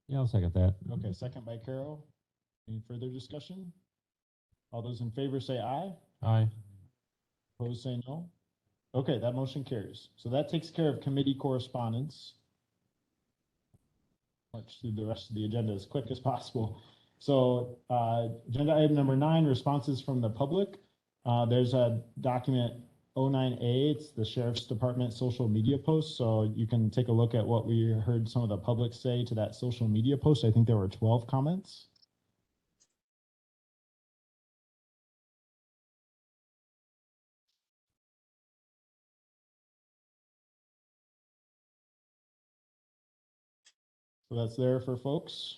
S4: Yeah, I'll second that.
S1: Okay, second by Carol. Any further discussion? All those in favor say aye.
S4: Aye.
S1: Opposed say no. Okay, that motion carries. So that takes care of committee correspondence. March through the rest of the agenda as quick as possible. So agenda item number 9, responses from the public. There's a document 09A, it's the Sheriff's Department social media post. So you can take a look at what we heard some of the public say to that social media post. I think there were 12 comments. So that's there for folks.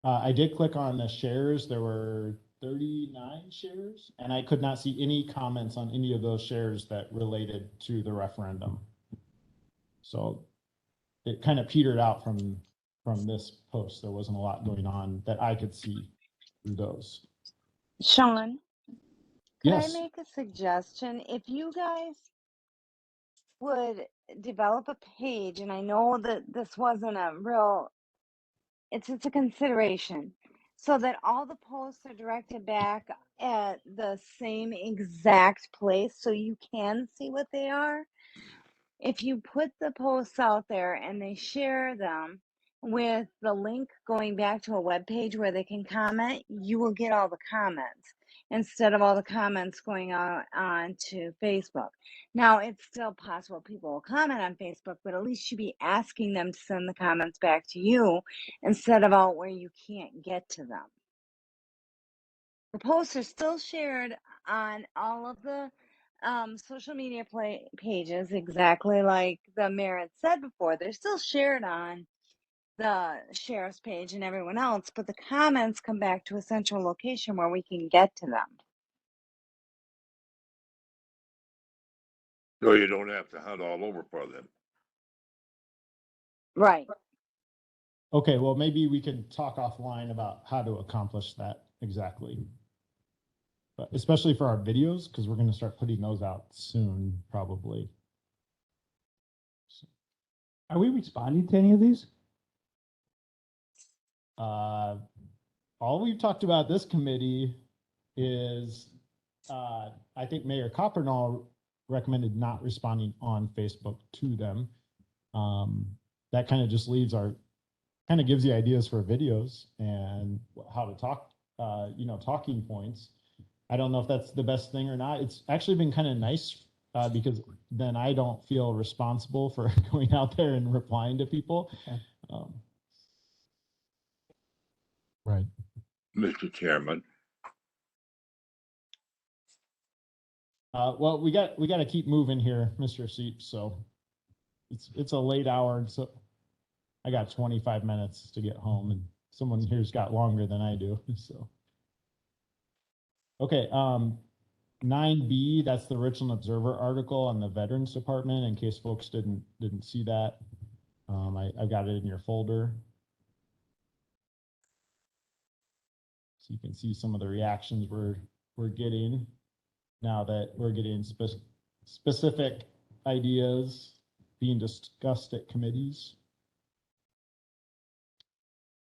S1: I did click on the shares. There were 39 shares, and I could not see any comments on any of those shares that related to the referendum. So it kind of petered out from this post. There wasn't a lot going on that I could see through those.
S12: Sean, could
S1: Yes.
S12: I make a suggestion? If you guys would develop a page, and I know that this wasn't a real, it's a consideration, so that all the posts are directed back at the same exact place so you can see what they are. If you put the posts out there and they share them with the link going back to a web page where they can comment, you will get all the comments instead of all the comments going on to Facebook. Now, it's still possible people will comment on Facebook, but at least you be asking them to send the comments back to you instead of out where you can't get to them. The posts are still shared on all of the social media pages, exactly like the mayor had said before. They're still shared on the sheriff's page and everyone else, but the comments come back to a central location where we can get to them.
S9: So you don't have to hunt all over for them.
S12: Right.
S1: Okay, well, maybe we can talk offline about how to accomplish that exactly. But especially for our videos, because we're going to start putting those out soon, probably.
S3: Are we responding to any of these?
S1: All we've talked about this committee is, I think Mayor Coppernall recommended not responding on Facebook to them. That kind of just leaves kind of gives you ideas for videos and how to talk, talking points. I don't know if that's the best thing or not. It's actually been kind of nice because then I don't feel responsible for going out there and replying to people. Okay.
S4: Right.
S9: Mr. Chairman.
S1: Well, we got to keep moving here, Mr. Seep. So it's a late hour, and so I got 25 minutes to get home, and someone here's got longer than I do. So okay, 9B, that's the Richland Observer article on the Veterans Department. In case folks didn't see that, I've got it in your folder. So you can see some of the reactions we're getting now that we're getting specific ideas being discussed at committees.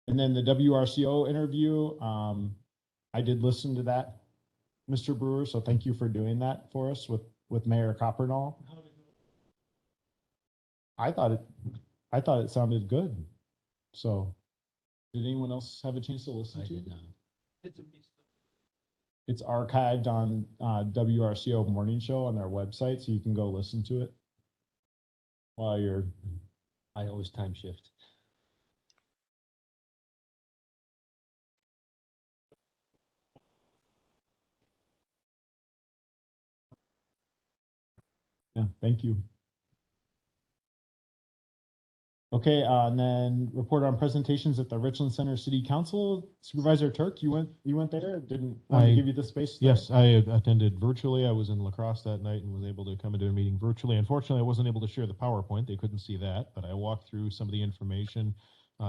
S1: And then the WRCO interview, I did listen to that, Mr. Brewer, so thank you for doing that for us with Mayor Coppernall. I thought it sounded good. So did anyone else have a chance to listen to it? It's archived on WRCO Morning Show on their website, so you can go listen to it while you're.
S4: I always time shift.
S1: Yeah, thank you. Okay, and then report on presentations at the Richland Center City Council. Supervisor Turk, you went there? Didn't want to give you the space?
S2: Yes, I attended virtually. I was in La Crosse that night and was able to come into a meeting virtually. Unfortunately, I wasn't able to share the PowerPoint. They couldn't see that, but I walked through some of the information.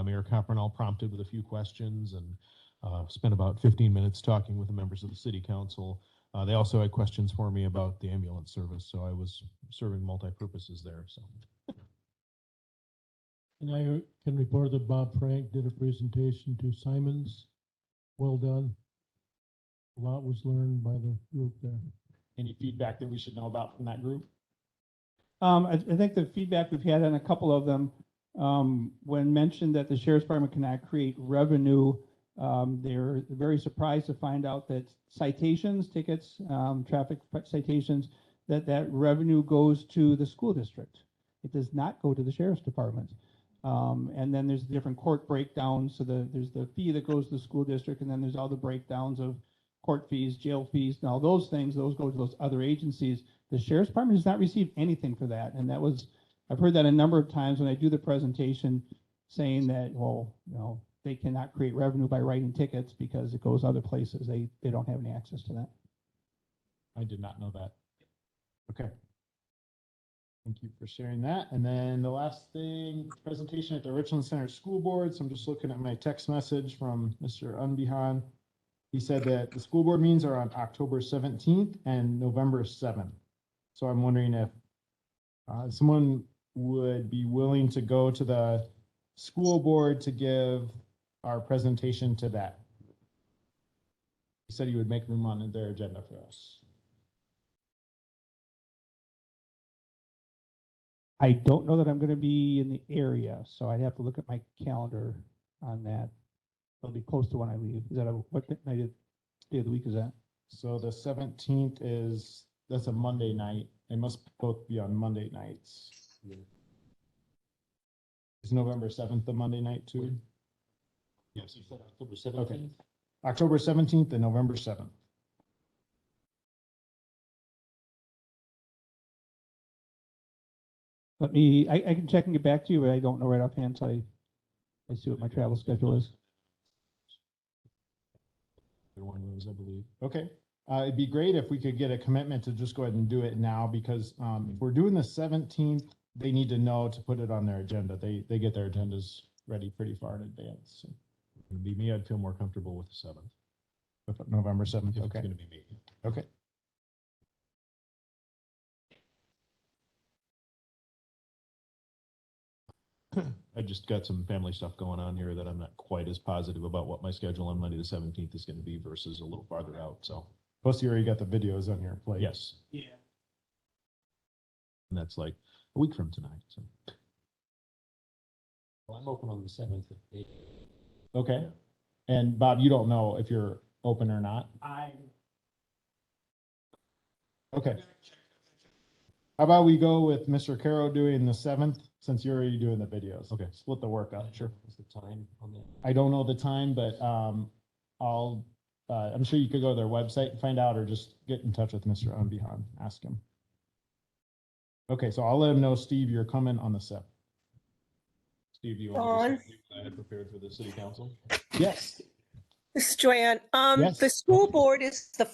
S2: Mayor Coppernall prompted with a few questions and spent about 15 minutes talking with the members of the City Council. They also had questions for me about the ambulance service, so I was serving multi-purposes there. So.
S7: And I can report that Bob Frank did a presentation to Simons. Well done. A lot was learned by the group there.
S1: Any feedback that we should know about from that group?
S3: I think the feedback we've had on a couple of them, when mentioned that the Sheriff's Department cannot create revenue, they're very surprised to find out that citations, tickets, traffic citations, that revenue goes to the school district. It does not go to the Sheriff's Department. And then there's different court breakdowns. So there's the fee that goes to the school district, and then there's all the breakdowns of court fees, jail fees, and all those things. Those go to those other agencies. The Sheriff's Department does not receive anything for that. And that was, I've heard that a number of times when I do the presentation, saying that, well, they cannot create revenue by writing tickets because it goes other places. They don't have any access to that.
S1: I did not know that. Okay. Thank you for sharing that. And then the last thing, presentation at the Richland Center School Board. So I'm just looking at my text message from Mr. Unbehan. He said that the school board meetings are on October 17th and November 7th. So I'm wondering if someone would be willing to go to the school board to give our presentation to that. He said he would make room on their agenda for us.
S3: I don't know that I'm going to be in the area, so I'd have to look at my calendar on that. It'll be close to when I leave. Is that what night day of the week is that?
S1: So the 17th that's a Monday night. They must both be on Monday nights. Is November 7th the Monday night too?
S4: Yes, you said October 17th.
S1: Okay. October 17th and November 7th.
S3: I can check and get back to you, but I don't know right offhand until I see what my travel schedule is.
S1: One of those, I believe. Okay. It'd be great if we could get a commitment to just go ahead and do it now, because if we're doing the 17th, they need to know to put it on their agenda. They get their agendas ready pretty far in advance. So.
S2: It'd be me, I'd feel more comfortable with the 7th.
S1: With November 7th,
S2: If
S1: okay.
S2: it's going to be me.
S1: Okay.
S2: I just got some family stuff going on here that I'm not quite as positive about what my schedule on Monday the 17th is going to be versus a little farther out. So,
S1: plus you already got the videos on your plate.
S2: yes.
S3: Yeah.
S2: And that's like a week from tonight. So,
S4: Well, I'm open on the 7th.
S1: Okay. And Bob, you don't know if you're open or not? Okay. How about we go with Mr. Caro doing the 7th, since you're already doing the videos?
S2: Okay.
S1: Split the work up. Sure.
S4: What's the time on that?
S1: I don't know the time, but I'm sure you could go to their website and find out, or just get in touch with Mr. Unbehan, ask him. Okay, so I'll let him know, Steve, you're coming on the 7th.
S2: Steve, do you want to do something I had prepared for the city council?
S1: Yes.
S13: This is Joanne.
S1: Yes.
S13: The school board is the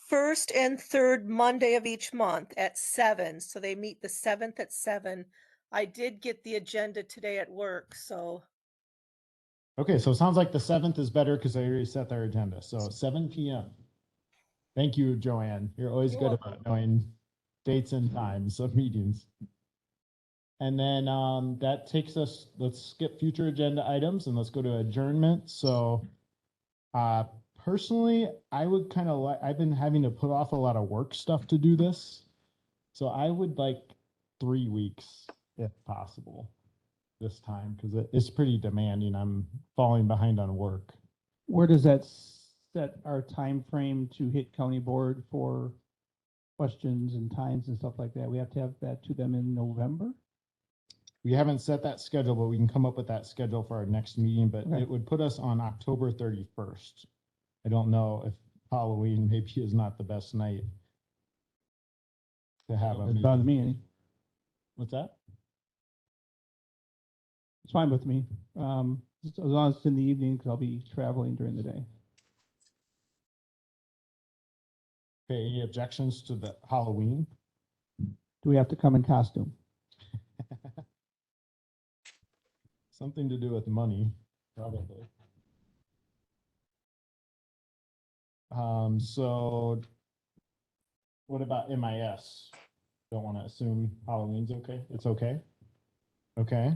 S13: first and third Monday of each month at 7. So they meet the 7th at 7. I did get the agenda today at work, so.
S1: Okay, so it sounds like the 7th is better because I already set their agenda. So 7 p.m. Thank you, Joanne. You're always good about knowing dates and times of meetings. And then that takes us, let's skip future agenda items and let's go to adjournment. So Personally, I would kind of like, I've been having to put off a lot of work stuff to do this. So I would like 3 weeks if possible this time, because it's pretty demanding. I'm falling behind on work.
S3: Where does that set our time frame to hit county board for questions and times and stuff like that? We have to have that to them in November?
S1: We haven't set that schedule, but we can come up with that schedule for our next meeting, but
S3: Okay.
S1: it would put us on October 31st. I don't know if Halloween maybe is not the best night to have a
S3: It's fine with
S1: meeting.
S3: me.
S1: What's that?
S3: It's fine with me. Just as long as it's in the evening, because I'll be traveling during the day.
S1: Okay, any objections to the Halloween?
S3: Do we have to come in costume?
S1: Something to do with money, probably. So what about MIS? Don't want to assume Halloween's okay. It's okay. Okay.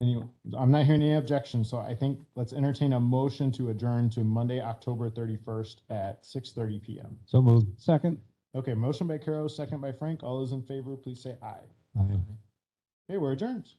S1: Anyway, I'm not hearing any objections, so I think let's entertain a motion to adjourn to Monday, October 31st at 6:30 PM.
S4: So moved.
S3: Second.
S1: Okay, motion by Carol, second by Frank. All those in favor, please say aye.
S4: Aye.
S1: Okay, we're adjourned.